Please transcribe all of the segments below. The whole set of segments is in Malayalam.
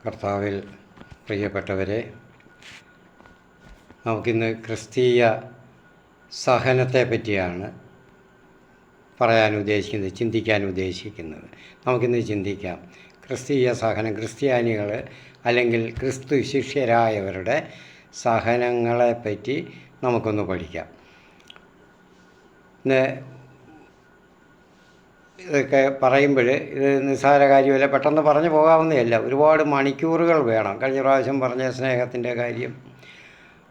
കർത്താവിൽ പ്രിയപ്പെട്ടവരെ, നമുക്കിന്ന് ക്രിസ്തീയ സഹനത്തെ പറ്റിയാണ് പറയാൻ ഉദ്ദേശിക്കുന്നത്, ചിന്തിക്കാൻ ഉദ്ദേശിക്കുന്നത്. നമുക്കിന്ന് ചിന്തിക്കാം. ക്രിസ്തീയ സഹനം, ക്രിസ്ത്യാനികൾ അല്ലെങ്കിൽ ക്രിസ്തു ശിഷ്യരായവരുടെ സഹനങ്ങളെപ്പറ്റി നമുക്കൊന്ന് പഠിക്കാം. ഇതൊക്കെ പറയുമ്പോൾ ഇത് നിസ്സാര കാര്യമല്ല, പെട്ടെന്ന് പറഞ്ഞു പോകാവുന്നതല്ല. ഒരുപാട് മണിക്കൂറുകൾ വേണം. കഴിഞ്ഞ പ്രാവശ്യം പറഞ്ഞ സ്നേഹത്തിൻ്റെ കാര്യം,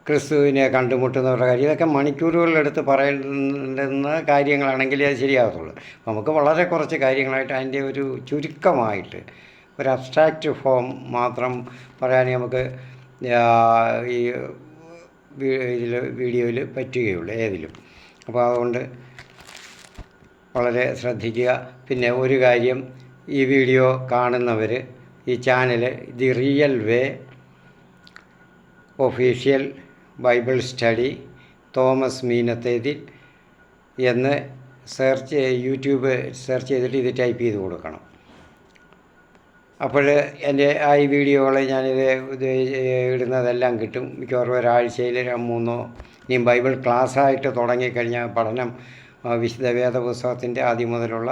ക്രിസ്തുവിനെ കണ്ടുമുട്ടുന്നവരുടെ കാര്യം, ഇതൊക്കെ മണിക്കൂറുകളിലെടുത്ത് പറയേണ്ടുന്ന കാര്യങ്ങളാണെങ്കിലേ അത് ശരിയാകത്തുള്ളൂ. നമുക്ക് വളരെ കുറച്ച് കാര്യങ്ങളായിട്ട് അതിൻ്റെ ഒരു ചുരുക്കമായിട്ട് ഒരു അബ്സ്ട്രാക്റ്റ് ഫോം മാത്രം പറയാൻ നമുക്ക് ഈ വീഡിയോയിൽ പറ്റുകയുള്ളൂ, ഏതിലും. അപ്പോൾ അതുകൊണ്ട് വളരെ ശ്രദ്ധിക്കുക. പിന്നെ ഒരു കാര്യം, ഈ വീഡിയോ കാണുന്നവർ ഈ channel the real way official Bible study Thomas Meenathethil എന്ന് യൂട്യൂബ് സെർച്ച് ചെയ്തിട്ട് ഇത് ടൈപ്പ് ചെയ്ത് കൊടുക്കണം. അപ്പോൾ എൻ്റെ ഈ വീഡിയോകൾ ഞാനിത് ഇടുന്നതെല്ലാം കിട്ടും. മിക്കവാറും ഒരാഴ്ചയിൽ 3 ഇനി ബൈബിൾ ക്ലാസ്സായിട്ട് തുടങ്ങിക്കഴിഞ്ഞാൽ പഠനം, വിശുദ്ധ വേദ പുസ്തകത്തിൻ്റെ ആദ്യം മുതലുള്ള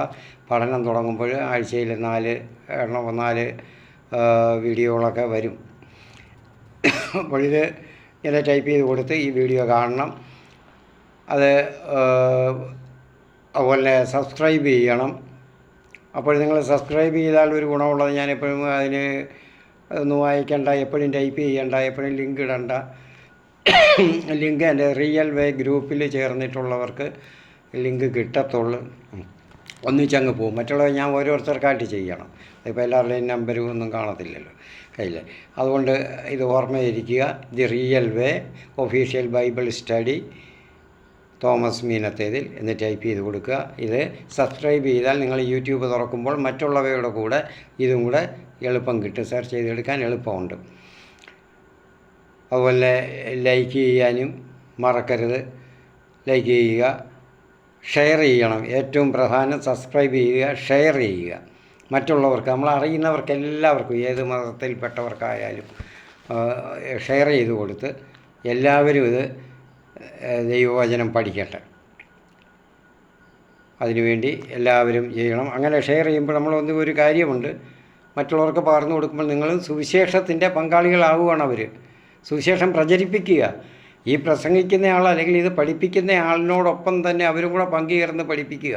പഠനം തുടങ്ങുമ്പോൾ ആഴ്ചയിൽ 4 വീഡിയോകളൊക്കെ വരും. അപ്പോൾ ഇത് ഇങ്ങനെ ടൈപ്പ് ചെയ്ത് കൊടുത്ത് ഈ വീഡിയോ കാണണം. അതുപോലെ സബ്സ്ക്രൈബ് ചെയ്യണം. അപ്പോൾ നിങ്ങൾ സബ്സ്ക്രൈബ് ചെയ്താൽ ഒരു ഗുണമുള്ളത്, ഞാനെപ്പോഴും അതിന് ഒന്നും വായിക്കേണ്ട, എപ്പോഴും ടൈപ്പ് ചെയ്യേണ്ട, എപ്പോഴും ലിങ്ക് ഇടണ്ട. ലിങ്ക് എൻ്റെ റിയൽ വേ ഗ്രൂപ്പിൽ ചേർന്നിട്ടുള്ളവർക്ക് ലിങ്ക് കിട്ടത്തുള്ളൂ. ഒന്നിച്ചങ്ങ് പോകും. മറ്റുള്ളത് ഞാൻ ഓരോരുത്തർക്കായിട്ട് ചെയ്യണം. ഇപ്പോൾ എല്ലാവരുടെയും നമ്പരും ഒന്നും കാണത്തില്ലല്ലോ കയ്യിൽ. അതുകൊണ്ട് ഇത് ഓർമ്മയിരിക്കുക. The real way official Bible study Thomas Meenathethil എന്ന് ടൈപ്പ് ചെയ്ത് കൊടുക്കുക. ഇത് സബ്സ്ക്രൈബ് ചെയ്താൽ നിങ്ങൾ യൂട്യൂബ് തുറക്കുമ്പോൾ മറ്റുള്ളവയുടെ കൂടെ ഇതും കൂടെ എളുപ്പം കിട്ടും, സെർച്ച് ചെയ്തെടുക്കാൻ എളുപ്പമുണ്ട്. അതുപോലെ ലൈക്ക് ചെയ്യാനും മറക്കരുത്. ലൈക്ക് ചെയ്യുക, ഷെയർ ചെയ്യണം. ഏറ്റവും പ്രധാനം സബ്സ്ക്രൈബ് ചെയ്യുക, ഷെയർ ചെയ്യുക. മറ്റുള്ളവർക്ക്, നമ്മൾ അറിയുന്നവർക്ക് എല്ലാവർക്കും, ഏത് മതത്തിൽപ്പെട്ടവർക്കായാലും ഷെയർ ചെയ്ത് കൊടുത്ത് എല്ലാവരും ഇത് ദൈവവചനം പഠിക്കട്ടെ. അതിനുവേണ്ടി എല്ലാവരും ചെയ്യണം. അങ്ങനെ ഷെയർ ചെയ്യുമ്പോൾ ഒരു കാര്യമുണ്ട്, മറ്റുള്ളവർക്ക് പകർന്നു കൊടുക്കുമ്പോൾ നിങ്ങളും സുവിശേഷത്തിൻ്റെ പങ്കാളികളാവുകയാണ്. അവർ സുവിശേഷം പ്രചരിപ്പിക്കുക. ഈ പ്രസംഗിക്കുന്ന ആൾ അല്ലെങ്കിൽ ഇത് പഠിപ്പിക്കുന്ന ആളിനോടൊപ്പം തന്നെ അവരും കൂടെ പങ്കുചേർന്ന് പഠിപ്പിക്കുക,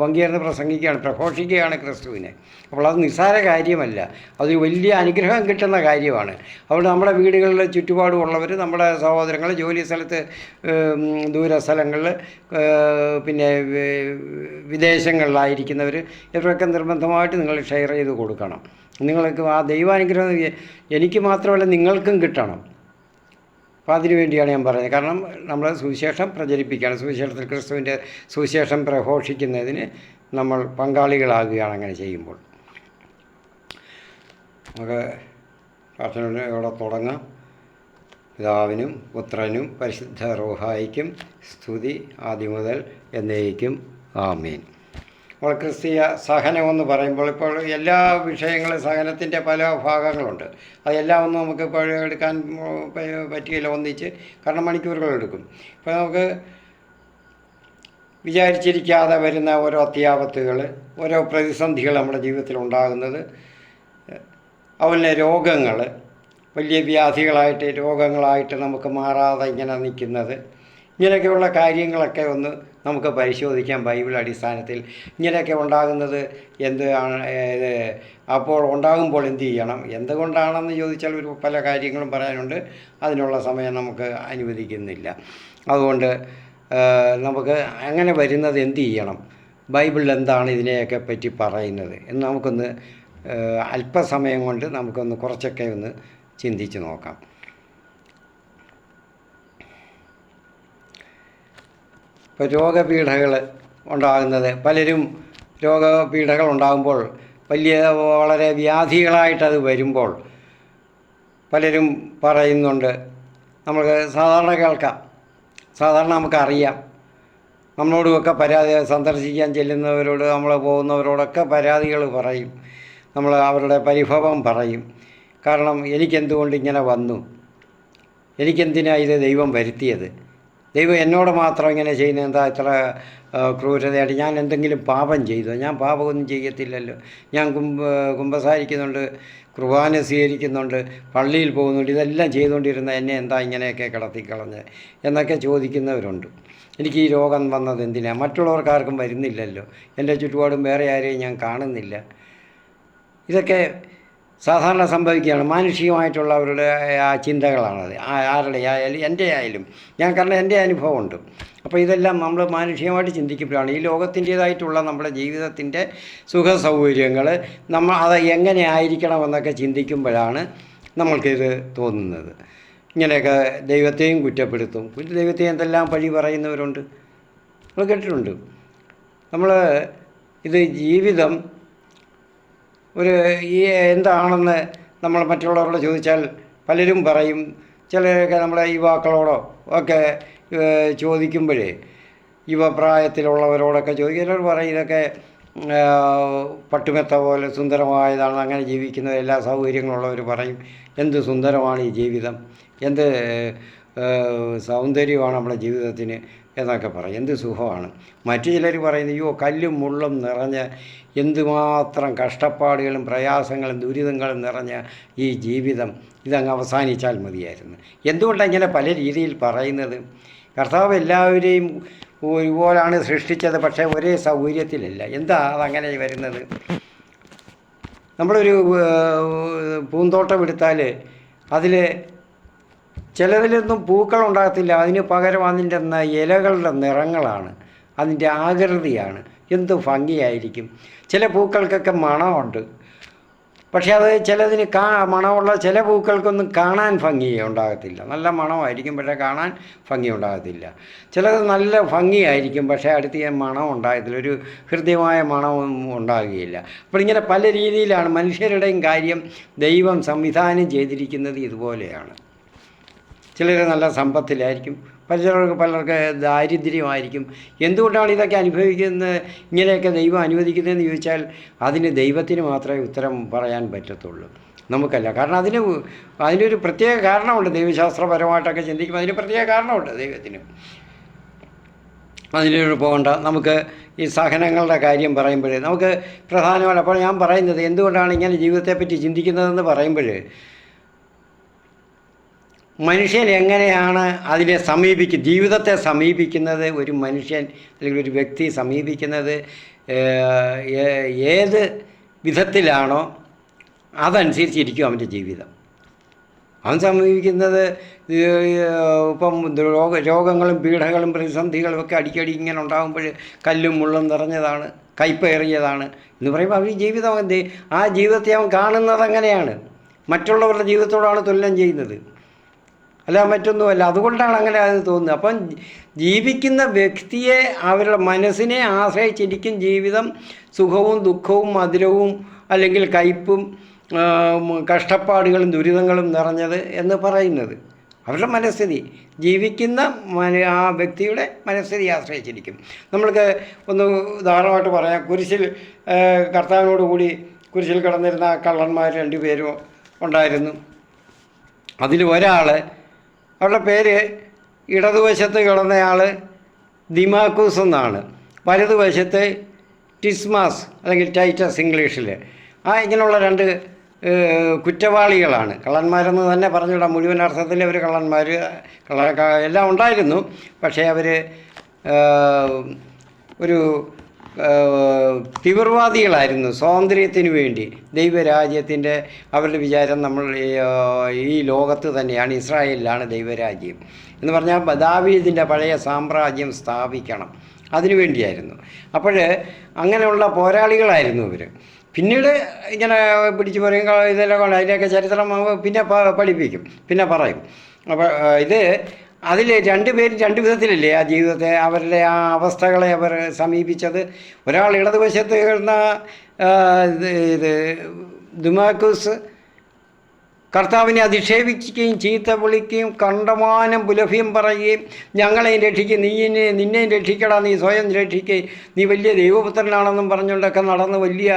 പങ്കുചേർന്ന് പ്രസംഗിക്കുകയാണ്, പ്രഘോഷിക്കുകയാണ് ക്രിസ്തുവിനെ. അപ്പോൾ അത് നിസ്സാര കാര്യമല്ല, അതൊരു വലിയ അനുഗ്രഹം കിട്ടുന്ന കാര്യമാണ്. അതുകൊണ്ട് നമ്മുടെ വീടുകളിൽ ചുറ്റുപാടുമുള്ളവർ, നമ്മുടെ സഹോദരങ്ങൾ, ജോലി സ്ഥലത്ത്, ദൂരസ്ഥലങ്ങളിൽ, പിന്നെ വിദേശങ്ങളിലായിരിക്കുന്നവർ, ഇവരൊക്കെ നിർബന്ധമായിട്ട് നിങ്ങൾ ഷെയർ ചെയ്ത് കൊടുക്കണം. നിങ്ങൾക്ക് ആ ദൈവാനുഗ്രഹം എനിക്ക് മാത്രമല്ല നിങ്ങൾക്കും കിട്ടണം. അപ്പോൾ അതിനു വേണ്ടിയാണ് ഞാൻ പറയുന്നത്. കാരണം നമ്മൾ സുവിശേഷം പ്രചരിപ്പിക്കുകയാണ്, സുവിശേഷത്തിൽ ക്രിസ്തുവിൻ്റെ സുവിശേഷം പ്രഘോഷിക്കുന്നതിന് നമ്മൾ പങ്കാളികളാകുകയാണ് അങ്ങനെ ചെയ്യുമ്പോൾ. നമുക്ക് പ്രാർത്ഥനയോടെ തുടങ്ങാം. പിതാവിനും പുത്രനും പരിശുദ്ധ റൂഹായിക്കും സ്തുതി ആദ്യം മുതൽ എന്നേക്കും ആമേൻ. അപ്പോൾ ക്രിസ്തീയ സഹനമെന്ന് പറയുമ്പോൾ ഇപ്പോൾ എല്ലാ വിഷയങ്ങളും സഹനത്തിൻ്റെ പല ഭാഗങ്ങളുണ്ട്. അതെല്ലാം ഒന്നും നമുക്ക് ഇപ്പോൾ എടുക്കാൻ പറ്റുകയില്ല ഒന്നിച്ച്, കാരണം മണിക്കൂറുകളെടുക്കും. ഇപ്പോൾ നമുക്ക് വിചാരിച്ചിരിക്കാതെ വരുന്ന ഓരോ അത്യാപത്തുകൾ, ഓരോ പ്രതിസന്ധികൾ നമ്മുടെ ജീവിതത്തിൽ ഉണ്ടാകുന്നത്, അതുപോലെ രോഗങ്ങൾ, വലിയ വ്യാധികളായിട്ട് രോഗങ്ങളായിട്ട് നമുക്ക് മാറാതെ ഇങ്ങനെ നിൽക്കുന്നത്, ഇങ്ങനെയൊക്കെയുള്ള കാര്യങ്ങളൊക്കെ ഒന്ന് നമുക്ക് പരിശോധിക്കാം ബൈബിൾ അടിസ്ഥാനത്തിൽ. ഇങ്ങനെയൊക്കെ ഉണ്ടാകുന്നത് എന്താണ്, അപ്പോൾ ഉണ്ടാകുമ്പോൾ എന്ത് ചെയ്യണം, എന്തുകൊണ്ടാണെന്ന് ചോദിച്ചാൽ പല കാര്യങ്ങളും പറയാനുണ്ട്. അതിനുള്ള സമയം നമുക്ക് അനുവദിക്കുന്നില്ല. അതുകൊണ്ട് നമുക്ക് അങ്ങനെ വരുന്നത് എന്ത് ചെയ്യണം, ബൈബിളിൽ എന്താണ് ഇതിനെയൊക്കെ പറ്റി പറയുന്നത് എന്ന് നമുക്കൊന്ന് അല്പസമയം കൊണ്ട് നമുക്കൊന്ന് കുറച്ചൊക്കെ ഒന്ന് ചിന്തിച്ച് നോക്കാം. ഇപ്പോൾ രോഗപീഠകൾ ഉണ്ടാകുന്നത്, പലരും രോഗപീഠകൾ ഉണ്ടാകുമ്പോൾ വളരെ വ്യാധികളായിട്ടത് വരുമ്പോൾ പലരും പറയുന്നുണ്ട്, നമുക്ക് സാധാരണ കേൾക്കാം, സാധാരണ നമുക്കറിയാം, നമ്മളോടുമൊക്കെ പരാതി, സന്ദർശിക്കാൻ ചെല്ലുന്നവരോട്, നമ്മൾ പോകുന്നവരോടൊക്കെ പരാതികൾ പറയും, നമ്മൾ അവരുടെ പരിഭവം പറയും. കാരണം എനിക്കെന്തുകൊണ്ട് ഇങ്ങനെ വന്നു, എനിക്കെന്തിനാണ് ഇത് ദൈവം വരുത്തിയത്, ദൈവം എന്നോട് മാത്രം ഇങ്ങനെ ചെയ്യുന്നത് എന്താ ഇത്ര ക്രൂരതയായിട്ട്, ഞാൻ എന്തെങ്കിലും പാപം ചെയ്തോ? ഞാൻ പാപമൊന്നും ചെയ്യത്തില്ലല്ലോ. ഞാൻ കുമ്പസാരിക്കുന്നുണ്ട്, കുർബാന സ്വീകരിക്കുന്നുണ്ട്, പള്ളിയിൽ പോകുന്നുണ്ട്, ഇതെല്ലാം ചെയ്തുകൊണ്ടിരുന്ന എന്നെ എന്താ ഇങ്ങനെയൊക്കെ കിടത്തിക്കളഞ്ഞ് എന്നൊക്കെ ചോദിക്കുന്നവരുണ്ട്. എനിക്ക് ഈ രോഗം വന്നത് എന്തിനാണ്? മറ്റുള്ളവർക്കാർക്കും വരുന്നില്ലല്ലോ, എൻ്റെ ചുറ്റുപാടും വേറെ ആരെയും ഞാൻ കാണുന്നില്ല. ഇതൊക്കെ സാധാരണ സംഭവിക്കുകയാണ്. മാനുഷികമായിട്ടുള്ള അവരുടെ ആ ചിന്തകളാണത്. ആരുടെ ആയാലും എൻ്റെ ആയാലും കാരണം എൻ്റെ അനുഭവമുണ്ട്. അപ്പോൾ ഇതെല്ലാം നമ്മൾ മാനുഷികമായിട്ട് ചിന്തിക്കുമ്പോഴാണ് ഈ ലോകത്തിൻ്റേതായിട്ടുള്ള നമ്മുടെ ജീവിതത്തിൻ്റെ സുഖ സൗകര്യങ്ങൾ അത് എങ്ങനെ ആയിരിക്കണമെന്നൊക്കെ ചിന്തിക്കുമ്പോഴാണ് നമ്മൾക്കിത് തോന്നുന്നത്. ഇങ്ങനെയൊക്കെ ദൈവത്തെയും കുറ്റപ്പെടുത്തും, ദൈവത്തെയും എന്തെല്ലാം പഴി പറയുന്നവരുണ്ട്, നമ്മൾ കേട്ടിട്ടുണ്ട്. നമ്മൾ ഇത് ജീവിതം എന്താണെന്ന് നമ്മൾ മറ്റുള്ളവരോട് ചോദിച്ചാൽ പലരും പറയും. ചിലരൊക്കെ നമ്മുടെ യുവാക്കളോടോ ഒക്കെ ചോദിക്കുമ്പോഴേ, യുവപ്രായത്തിലുള്ളവരോടൊക്കെ ചിലർ പറയും ഇതൊക്കെ പട്ടുമെത്ത പോലെ സുന്ദരമായതാണ്, അങ്ങനെ ജീവിക്കുന്ന എല്ലാ സൗകര്യങ്ങളുള്ളവർ പറയും എന്ത് സുന്ദരമാണ് ഈ ജീവിതം, എന്ത് സൗന്ദര്യമാണ് നമ്മുടെ ജീവിതത്തിന് എന്നൊക്കെ പറയും, എന്ത് സുഖമാണ്. മറ്റു ചിലർ പറയുന്നത് അയ്യോ കല്ലും മുള്ളും നിറഞ്ഞ എന്തുമാത്രം കഷ്ടപ്പാടുകളും പ്രയാസങ്ങളും ദുരിതങ്ങളും നിറഞ്ഞ ഈ ജീവിതം, ഇതങ്ങ് അവസാനിച്ചാൽ മതിയായിരുന്നു. എന്തുകൊണ്ടാണ് ഇങ്ങനെ പല രീതിയിൽ പറയുന്നത്? കർത്താവ് എല്ലാവരെയും ഒരുപോലാണ് സൃഷ്ടിച്ചത്, പക്ഷേ ഒരേ സൗകര്യത്തിലല്ല. എന്താ അതങ്ങനെ വരുന്നത്? നമ്മളൊരു പൂന്തോട്ടം എടുത്താൽ അതിൽ ചിലതിലൊന്നും പൂക്കളുണ്ടാകത്തില്ല, അതിന് പകരം അതിൻ്റെ ഇലകളുടെ നിറങ്ങളാണ്, അതിൻ്റെ ആകൃതിയാണ്, എന്ത് ഭംഗിയായിരിക്കും. ചില പൂക്കൾക്കൊക്കെ മണമുണ്ട്, പക്ഷേ അത് ചിലതിന് മണമുള്ള ചില പൂക്കൾക്കൊന്നും കാണാൻ ഭംഗി ഉണ്ടാകത്തില്ല, നല്ല മണമായിരിക്കും പക്ഷേ കാണാൻ ഭംഗി ഉണ്ടാകത്തില്ല. ചിലത് നല്ല ഭംഗിയായിരിക്കും പക്ഷേ അടുത്ത് മണം ഉണ്ടാകത്തില്ല, ഒരു ഹൃദ്യമായ മണമൊന്നും ഉണ്ടാകുകയില്ല. അപ്പോൾ ഇങ്ങനെ പല രീതിയിലാണ് മനുഷ്യരുടെയും കാര്യം ദൈവം സംവിധാനം ചെയ്തിരിക്കുന്നത് ഇതുപോലെയാണ്. ചിലർ നല്ല സമ്പത്തിലായിരിക്കും, പലർക്ക് ദാരിദ്ര്യമായിരിക്കും. എന്തുകൊണ്ടാണ് ഇതൊക്കെ അനുഭവിക്കുന്നത്, ഇങ്ങനെയൊക്കെ ദൈവം അനുവദിക്കുന്നതെന്ന് ചോദിച്ചാൽ അതിന് ദൈവത്തിന് മാത്രമേ ഉത്തരം പറയാൻ പറ്റത്തുള്ളൂ, നമുക്കല്ല. കാരണം അതിനൊരു പ്രത്യേക കാരണമുണ്ട്. ദൈവശാസ്ത്രപരമായിട്ടൊക്കെ ചിന്തിക്കുമ്പോൾ അതിന് പ്രത്യേക കാരണമുണ്ട് ദൈവത്തിന്. അതിലൂടെ പോകണ്ട. നമുക്ക് ഈ സഹനങ്ങളുടെ കാര്യം പറയുമ്പോൾ നമുക്ക് പ്രധാനമാണ്. അപ്പോൾ ഞാൻ പറയുന്നത് എന്തുകൊണ്ടാണ് ഇങ്ങനെ ജീവിതത്തെപ്പറ്റി ചിന്തിക്കുന്നതെന്ന് പറയുമ്പോൾ, മനുഷ്യൻ എങ്ങനെയാണ് അതിനെ ജീവിതത്തെ സമീപിക്കുന്നത്, ഒരു മനുഷ്യൻ അല്ലെങ്കിൽ ഒരു വ്യക്തി സമീപിക്കുന്നത് ഏത് വിധത്തിലാണോ അതനുസരിച്ചിരിക്കും അവൻ്റെ ജീവിതം. അവൻ സമീപിക്കുന്നത് ഇപ്പം രോഗങ്ങളും പീഡകളും പ്രതിസന്ധികളും ഒക്കെ അടിക്കടി ഇങ്ങനെ ഉണ്ടാകുമ്പോൾ കല്ലും മുള്ളും നിറഞ്ഞതാണ്, കയ്പേറിയതാണ് എന്ന് പറയുമ്പോൾ അവൻ ജീവിതം ആ ജീവിതത്തെ അവൻ കാണുന്നത് അങ്ങനെയാണ്, മറ്റുള്ളവരുടെ ജീവിതത്തോടാണ് തുലനം ചെയ്യുന്നത്, അല്ല മറ്റൊന്നുമല്ല. അതുകൊണ്ടാണ് അങ്ങനെ അത് തോന്നുന്നത്. അപ്പം ജീവിക്കുന്ന വ്യക്തിയെ അവരുടെ മനസ്സിനെ ആശ്രയിച്ചിരിക്കും ജീവിതം സുഖവും ദുഃഖവും മധുരവും അല്ലെങ്കിൽ കയ്പും കഷ്ടപ്പാടുകളും ദുരിതങ്ങളും നിറഞ്ഞത് എന്ന് പറയുന്നത്. അവരുടെ മനസ്ഥിതി, ജീവിക്കുന്ന ആ വ്യക്തിയുടെ മനസ്ഥിതി ആശ്രയിച്ചിരിക്കും. നമ്മൾക്ക് ഒന്ന് ഉദാഹരണമായിട്ട് പറയാം. കർത്താവിനോട് കൂടി കുരിശിൽ കിടന്നിരുന്ന കള്ളന്മാർ 2 പേരും ഉണ്ടായിരുന്നു. അതിൽ ഒരാൾ, അവരുടെ പേര് ഇടതുവശത്ത് കിടന്നയാൾ ദിമാക്കൂസ് എന്നാണ്, വലതുവശത്ത് ടിസ്മാസ് അല്ലെങ്കിൽ ടൈറ്റസ് ഇംഗ്ലീഷിൽ. ഇങ്ങനെയുള്ള 2 കുറ്റവാളികളാണ്. കള്ളന്മാരെന്ന് തന്നെ പറഞ്ഞുവിടാം, മുഴുവൻ അർത്ഥത്തിൽ അവർ കള്ളന്മാർ എല്ലാം ഉണ്ടായിരുന്നു. പക്ഷേ അവർ ഒരു തീവ്രവാദികളായിരുന്നു സ്വാതന്ത്ര്യത്തിന് വേണ്ടി. ദൈവരാജ്യത്തിൻ്റെ അവരുടെ വിചാരം നമ്മൾ ഈ ലോകത്ത് തന്നെയാണ്, ഇസ്രായേലിലാണ് ദൈവരാജ്യം എന്ന് പറഞ്ഞാൽ ദാവീദിൻ്റെ പഴയ സാമ്രാജ്യം സ്ഥാപിക്കണം, അതിനു വേണ്ടിയായിരുന്നു. അപ്പോൾ അങ്ങനെയുള്ള പോരാളികളായിരുന്നു ഇവർ. പിന്നീട് ഇങ്ങനെ പിടിച്ചു പറയും, ഇതെല്ലാം അതിൻ്റെയൊക്കെ ചരിത്രം പിന്നെ പഠിപ്പിക്കും, പിന്നെ പറയും. അപ്പോൾ അതിൽ 2 പേരും 2 വിധത്തിലല്ലേ ആ ജീവിതത്തെ, അവരുടെ ആ അവസ്ഥകളെ അവർ സമീപിച്ചത്. ഒരാൾ ഇടതുവശത്ത് കിടന്ന ദിമാക്കൂസ് കർത്താവിനെ അധിക്ഷേപിക്കുകയും ചീത്ത വിളിക്കുകയും കണ്ടമാനം പുലഭ്യം പറയുകയും ഞങ്ങളെയും രക്ഷിക്കുക, നിന്നെയും രക്ഷിക്കടാ, നീ സ്വയം രക്ഷിക്കുക, നീ വലിയ ദൈവപുത്രനാണെന്നും പറഞ്ഞുകൊണ്ടൊക്കെ നടന്ന് വലിയ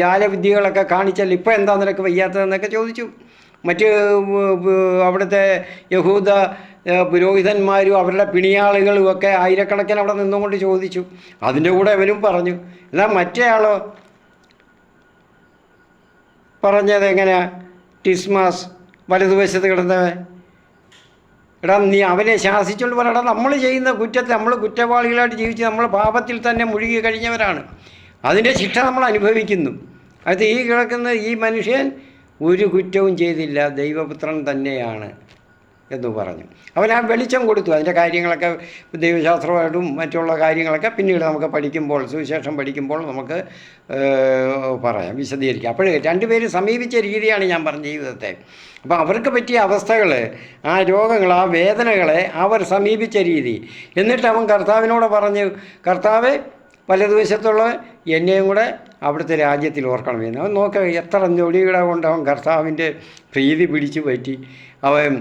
ജാലവിദ്യകളൊക്കെ കാണിച്ചാൽ ഇപ്പം എന്താ നിനക്ക് വയ്യാത്തതെന്നൊക്കെ ചോദിച്ചു. മറ്റ് അവിടുത്തെ യഹൂദ പുരോഹിതന്മാരും അവരുടെ പിണിയാളുകളും ഒക്കെ ആയിരക്കണക്കിന് അവിടെ നിന്നുകൊണ്ട് ചോദിച്ചു. അതിൻ്റെ കൂടെ അവനും പറഞ്ഞു. എന്നാൽ മറ്റേ ആളോ പറഞ്ഞത് എങ്ങനെയാ? ടിസ്മാസ് വലതുവശത്ത് കിടന്നവൻ, എടാ നീ അവനെ ശാസിച്ചുകൊണ്ട് പറയടാ, നമ്മൾ ചെയ്യുന്ന കുറ്റത്തെ നമ്മൾ കുറ്റവാളികളായിട്ട് ജീവിച്ച് നമ്മൾ പാപത്തിൽ തന്നെ മുഴുകി കഴിഞ്ഞവരാണ്, അതിൻ്റെ ശിക്ഷ നമ്മൾ അനുഭവിക്കുന്നു. അത് ഈ കിടക്കുന്ന ഈ മനുഷ്യൻ ഒരു കുറ്റവും ചെയ്തില്ല, ദൈവപുത്രൻ തന്നെയാണ് എന്ന് പറഞ്ഞു. അവൻ ആ വെളിച്ചം കൊടുത്തു. അതിൻ്റെ കാര്യങ്ങളൊക്കെ ദൈവശാസ്ത്രമായിട്ടും മറ്റുള്ള കാര്യങ്ങളൊക്കെ പിന്നീട് നമുക്ക് പഠിക്കുമ്പോൾ, സുവിശേഷം പഠിക്കുമ്പോൾ നമുക്ക് പറയാം, വിശദീകരിക്കാം. അപ്പോൾ രണ്ടുപേരും സമീപിച്ച രീതിയാണ് ഞാൻ പറഞ്ഞ ജീവിതത്തെ. അപ്പോൾ അവർക്ക് പറ്റിയ അവസ്ഥകൾ, ആ രോഗങ്ങൾ, ആ വേദനകളെ അവർ സമീപിച്ച രീതി. എന്നിട്ട് അവൻ കർത്താവിനോട് പറഞ്ഞു, കർത്താവേ വലതുവശത്തുള്ള എന്നെയും കൂടെ അവിടുത്തെ രാജ്യത്തിൽ ഓർക്കണമെന്ന്. അവൻ നോക്കുക, എത്ര ഞൊടികളെ കൊണ്ട് അവൻ കർത്താവിൻ്റെ പ്രീതി പിടിച്ചു പറ്റി അവൻ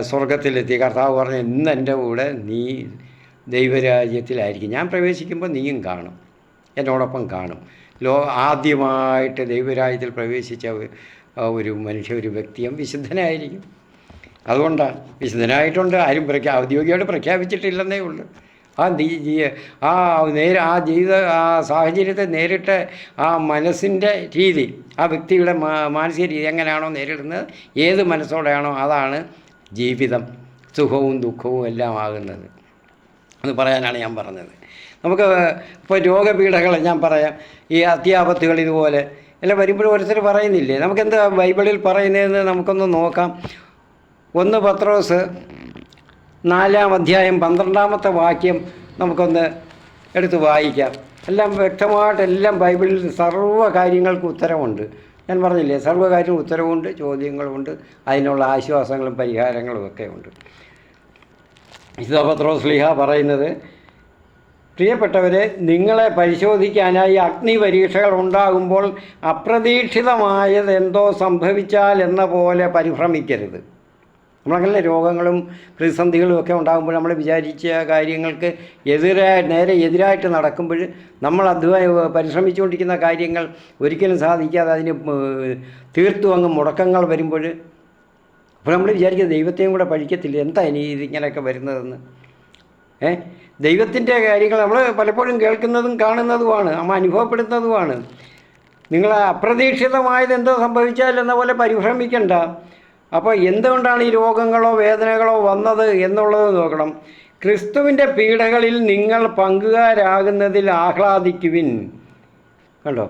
സ്വർഗത്തിലെത്തി. കർത്താവ് പറഞ്ഞു, ഇന്ന് എൻ്റെ കൂടെ നീ ദൈവരാജ്യത്തിലായിരിക്കും, ഞാൻ പ്രവേശിക്കുമ്പോൾ നീയും കാണും, എന്നോടൊപ്പം കാണും. ആദ്യമായിട്ട് ദൈവരാജ്യത്തിൽ പ്രവേശിച്ച ഒരു മനുഷ്യ, ഒരു വ്യക്തിയും വിശുദ്ധനായിരിക്കും. അതുകൊണ്ടാണ് വിശുദ്ധനായിട്ടുണ്ട്, ആരും ഔദ്യോഗികമായിട്ട് പ്രഖ്യാപിച്ചിട്ടില്ലെന്നേ ഉള്ളൂ. ആ ജീവിത ആ സാഹചര്യത്തെ നേരിട്ട് ആ മനസ്സിൻ്റെ രീതി, ആ വ്യക്തിയുടെ മാനസിക രീതി എങ്ങനെയാണോ നേരിടുന്നത്, ഏത് മനസ്സോടെയാണോ അതാണ് ജീവിതം, സുഖവും ദുഃഖവും എല്ലാം ആകുന്നത് എന്ന് പറയാനാണ് ഞാൻ പറഞ്ഞത്. നമുക്ക് ഇപ്പോൾ രോഗപീഠകൾ ഞാൻ പറയാം, ഈ അത്യാപത്തുകൾ ഇതുപോലെ എല്ലാം വരുമ്പോഴും ഓരോരുത്തർ പറയുന്നില്ലേ, നമുക്കെന്താ ബൈബിളിൽ പറയുന്നതെന്ന് നമുക്കൊന്ന് നോക്കാം. 1 പത്രോസ് 4-ാം അധ്യായം 12-ാമത്തെ വാക്യം നമുക്കൊന്ന് എടുത്ത് വായിക്കാം. എല്ലാം വ്യക്തമായിട്ട് എല്ലാം ബൈബിളിൽ സർവ്വ കാര്യങ്ങൾക്ക് ഉത്തരവുണ്ട്. ഞാൻ പറഞ്ഞില്ലേ, സർവ്വകാര്യം ഉത്തരവുണ്ട്, ചോദ്യങ്ങളുമുണ്ട്, അതിനുള്ള ആശ്വാസങ്ങളും പരിഹാരങ്ങളും ഒക്കെ ഉണ്ട്. വിശുദ്ധ പത്രോസ്ലീഹ പറയുന്നത്, പ്രിയപ്പെട്ടവരെ, നിങ്ങളെ പരിശോധിക്കാനായി അഗ്നി പരീക്ഷകൾ ഉണ്ടാകുമ്പോൾ അപ്രതീക്ഷിതമായതെന്തോ സംഭവിച്ചാൽ എന്ന പോലെ പരിഭ്രമിക്കരുത്. നമ്മളങ്ങനെ രോഗങ്ങളും പ്രതിസന്ധികളും ഒക്കെ ഉണ്ടാകുമ്പോൾ നമ്മൾ വിചാരിച്ച കാര്യങ്ങൾക്ക് നേരെ എതിരായിട്ട് നടക്കുമ്പോൾ നമ്മൾ പരിശ്രമിച്ചുകൊണ്ടിരിക്കുന്ന കാര്യങ്ങൾ ഒരിക്കലും സാധിക്കാതെ അതിന് തീർത്തും അങ്ങ് മുടക്കങ്ങൾ വരുമ്പോൾ അപ്പോൾ നമ്മൾ വിചാരിക്കുക ദൈവത്തെയും കൂടെ പഴിക്കത്തില്ല, എന്താ ഇനി ഇതിങ്ങനെയൊക്കെ വരുന്നതെന്ന്. ദൈവത്തിൻ്റെ കാര്യങ്ങൾ നമ്മൾ പലപ്പോഴും കേൾക്കുന്നതും കാണുന്നതുമാണ്, നമ്മൾ അനുഭവപ്പെടുന്നതുമാണ്. നിങ്ങൾ അപ്രതീക്ഷിതമായത് എന്തോ സംഭവിച്ചാൽ എന്ന പോലെ പരിഭ്രമിക്കണ്ട. അപ്പോൾ എന്തുകൊണ്ടാണ് ഈ രോഗങ്ങളോ വേദനകളോ വന്നത് എന്നുള്ളത് നോക്കണം. ക്രിസ്തുവിൻ്റെ പീഡകളിൽ നിങ്ങൾ പങ്കുകാരാകുന്നതിൽ ആഹ്ലാദിക്കുവിൻ. കണ്ടോ,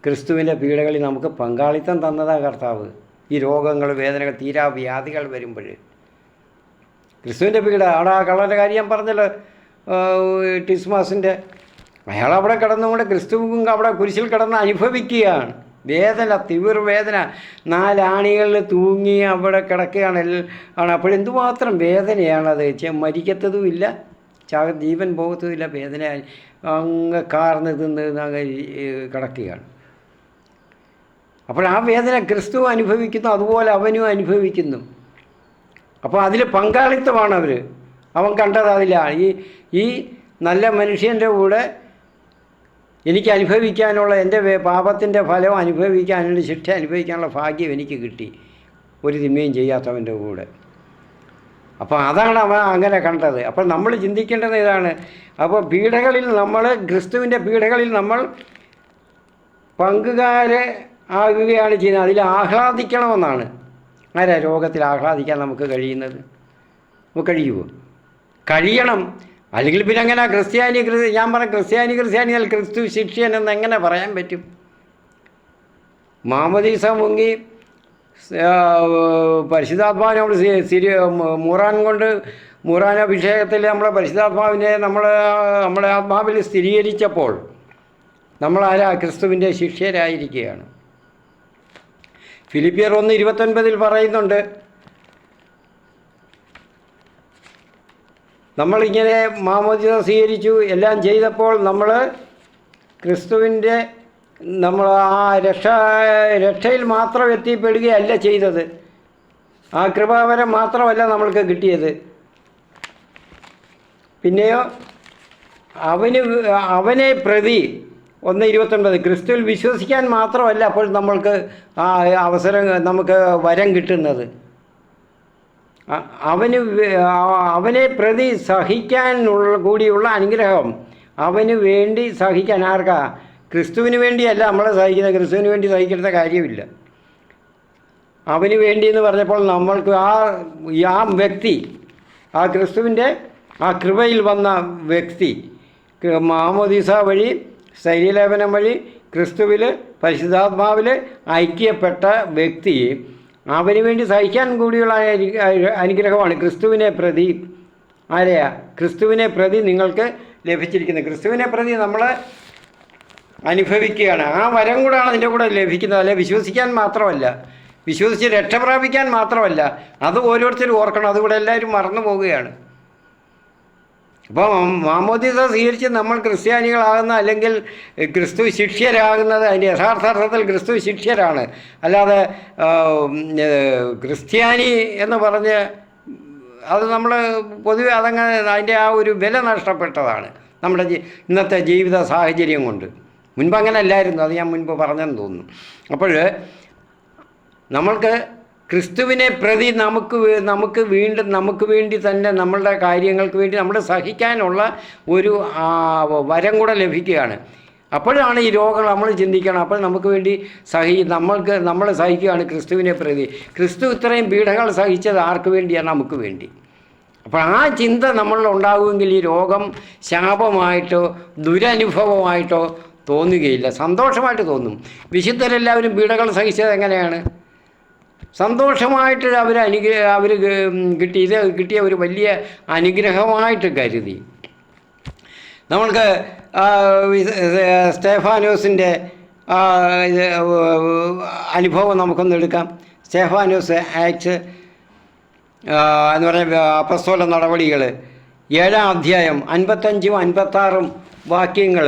ക്രിസ്തുവിൻ്റെ പീഡകളിൽ നമുക്ക് പങ്കാളിത്തം തന്നതാണ് കർത്താവ്. ഈ രോഗങ്ങൾ, വേദനകൾ, തീരാവ്യാധികൾ വരുമ്പോൾ ക്രിസ്തുവിൻ്റെ പീഡ, അവിടെ ആ കള്ളൻ്റെ കാര്യം ഞാൻ പറഞ്ഞല്ലോ, ടിസ്മാസിൻ്റെ, അയാളവിടെ കിടന്നുകൊണ്ട് ക്രിസ്തുവും അവിടെ കുരിശിൽ കിടന്ന് അനുഭവിക്കുകയാണ്. വേദന, തീവ്രവേദന, 4 ആണികളിൽ തൂങ്ങി അവിടെ കിടക്കുകയാണ്. അപ്പോഴെന്തുമാത്രം വേദനയാണത്. മരിക്കത്തതുമില്ല, ജീവൻ പോകത്തുമില്ല, വേദന അങ്ങ് കാർന്ന് തിന്ന് അങ്ങ് കിടക്കുകയാണ്. അപ്പോൾ ആ വേദന ക്രിസ്തു അനുഭവിക്കുന്നു, അതുപോലെ അവനും അനുഭവിക്കുന്നു. അപ്പോൾ അതിൽ പങ്കാളിത്തമാണ് അവൻ കണ്ടത്. അതില്ല ഈ നല്ല മനുഷ്യൻ്റെ കൂടെ എനിക്ക് അനുഭവിക്കാനുള്ള, എൻ്റെ പാപത്തിൻ്റെ ഫലം അനുഭവിക്കാനുള്ള, ശിക്ഷ അനുഭവിക്കാനുള്ള ഭാഗ്യം എനിക്ക് കിട്ടി, ഒരു തിന്മയും ചെയ്യാത്തവൻ്റെ കൂടെ. അപ്പോൾ അതാണ് അവൻ അങ്ങനെ കണ്ടത്. അപ്പോൾ നമ്മൾ ചിന്തിക്കേണ്ടത് ഇതാണ്. അപ്പോൾ പീഡകളിൽ നമ്മൾ, ക്രിസ്തുവിൻ്റെ പീഡകളിൽ നമ്മൾ പങ്കുകാരെ ആകുകയാണ് ചെയ്യുന്നത്. അതിൽ ആഹ്ലാദിക്കണമെന്നാണ്. ആരാ രോഗത്തിൽ ആഹ്ലാദിക്കാൻ നമുക്ക് കഴിയുന്നത്? നമുക്ക് കഴിയുമോ? കഴിയണം. അല്ലെങ്കിൽ പിന്നെ അങ്ങനെ ഞാൻ പറഞ്ഞ ക്രിസ്ത്യാനി എന്നാൽ ക്രിസ്തു ശിഷ്യൻ എന്ന് എങ്ങനെ പറയാൻ പറ്റും? മാമോദീസ മുങ്ങി പരിശുദ്ധാത്മാവിനെ നമ്മൾ മൂറാനഭിഷേകത്തിൽ നമ്മളെ പരിശുദ്ധാത്മാവിനെ നമ്മുടെ ആത്മാവിൽ സ്ഥിരീകരിച്ചപ്പോൾ നമ്മളാരാ? ക്രിസ്തുവിൻ്റെ ശിഷ്യരായിരിക്കുകയാണ്. ഫിലിപ്പിയർ 1:29 പറയുന്നുണ്ട്, നമ്മളിങ്ങനെ മാമോദീസ സ്വീകരിച്ചു, എല്ലാം ചെയ്തപ്പോൾ നമ്മൾ ക്രിസ്തുവിൻ്റെ നമ്മൾ ആ രക്ഷയിൽ മാത്രം എത്തിപ്പെടുകയല്ല ചെയ്തത്. ആ കൃപാവരം മാത്രമല്ല നമ്മൾക്ക് കിട്ടിയത്. പിന്നെയോ അവനെ പ്രതി 1:29 ക്രിസ്തുവിൽ വിശ്വസിക്കാൻ മാത്രമല്ല അപ്പോൾ നമ്മൾക്ക് ആ അവസരം നമുക്ക് വരം കിട്ടുന്നത്. അവനെ പ്രതി സഹിക്കാനുള്ള കൂടിയുള്ള അനുഗ്രഹം. അവന് വേണ്ടി സഹിക്കാൻ ആർക്കാ? ക്രിസ്തുവിന് വേണ്ടിയല്ല നമ്മളെ സഹിക്കുന്നത്. ക്രിസ്തുവിന് വേണ്ടി സഹിക്കേണ്ട കാര്യമില്ല. അവന് വേണ്ടി എന്ന് പറഞ്ഞപ്പോൾ നമ്മൾക്ക് ആ വ്യക്തി, ആ ക്രിസ്തുവിൻ്റെ ആ കൃപയിൽ വന്ന വ്യക്തി, മാമോദീസ വഴി, ശരീരലേപനം വഴി ക്രിസ്തുവിൽ പരിശുദ്ധാത്മാവിൽ ഐക്യപ്പെട്ട വ്യക്തി അവന് വേണ്ടി സഹിക്കാൻ കൂടിയുള്ള അനുഗ്രഹമാണ് ക്രിസ്തുവിനെ പ്രതി. ആരെയാ? ക്രിസ്തുവിനെ പ്രതി നിങ്ങൾക്ക് ലഭിച്ചിരിക്കുന്നത്. ക്രിസ്തുവിനെ പ്രതി നമ്മൾ അനുഭവിക്കുകയാണ്. ആ വരം കൂടാണ് അതിൻ്റെ കൂടെ ലഭിക്കുന്നത്. അല്ലെ വിശ്വസിക്കാൻ മാത്രമല്ല, വിശ്വസിച്ച് രക്ഷപ്രാപിക്കാൻ മാത്രമല്ല, അത് ഓരോരുത്തരും ഓർക്കണം. അതുകൂടെ എല്ലാവരും മറന്നു പോവുകയാണ്. അപ്പോൾ മാമോദീസ സ്വീകരിച്ച് നമ്മൾ ക്രിസ്ത്യാനികളാകുന്ന അല്ലെങ്കിൽ ക്രിസ്തു ശിഷ്യരാകുന്നത് അതിൻ്റെ യഥാർത്ഥത്തിൽ ക്രിസ്തു ശിഷ്യരാണ്. അല്ലാതെ ക്രിസ്ത്യാനി എന്ന് പറഞ്ഞ് അത് നമ്മൾ പൊതുവെ അതങ്ങനെ അതിൻ്റെ ആ ഒരു വില നഷ്ടപ്പെട്ടതാണ് നമ്മുടെ ഇന്നത്തെ ജീവിത സാഹചര്യം കൊണ്ട്. മുൻപ് അങ്ങനെ അല്ലായിരുന്നു. അത് ഞാൻ മുൻപ് പറഞ്ഞെന്ന് തോന്നുന്നു. അപ്പോൾ നമ്മൾക്ക് ക്രിസ്തുവിനെ പ്രതി നമുക്ക് വീണ്ടും നമുക്ക് വേണ്ടി തന്നെ നമ്മളുടെ കാര്യങ്ങൾക്ക് വേണ്ടി നമ്മൾ സഹിക്കാനുള്ള ഒരു വരം കൂടെ ലഭിക്കുകയാണ്. അപ്പോഴാണ് ഈ രോഗങ്ങൾ നമ്മൾ ചിന്തിക്കണം. അപ്പോൾ നമുക്ക് വേണ്ടി നമ്മൾ സഹിക്കുകയാണ് ക്രിസ്തുവിനെ പ്രതി. ക്രിസ്തു ഇത്രയും പീഡകൾ സഹിച്ചത് ആർക്ക് വേണ്ടിയാണ്? നമുക്ക് വേണ്ടി. അപ്പോൾ ആ ചിന്ത നമ്മളിൽ ഉണ്ടാകുമെങ്കിൽ ഈ രോഗം ശാപമായിട്ടോ ദുരനുഭവമായിട്ടോ തോന്നുകയില്ല, സന്തോഷമായിട്ട് തോന്നും. വിശുദ്ധരെല്ലാവരും പീഡകൾ സഹിച്ചത് എങ്ങനെയാണ്? സന്തോഷമായിട്ട് അവർ കിട്ടിയ ഒരു വലിയ അനുഗ്രഹമായിട്ട് കരുതി. നമ്മൾക്ക് സ്തേഫാനോസിൻ്റെ അനുഭവം നമുക്കൊന്ന് എടുക്കാം. സ്തേഫാനോസ് ആക്ട്സ് എന്ന് പറഞ്ഞ അപ്പസ്തോല നടപടികൾ 7-ാം അധ്യായം 55-ഉം 56-ഉം വാക്യങ്ങൾ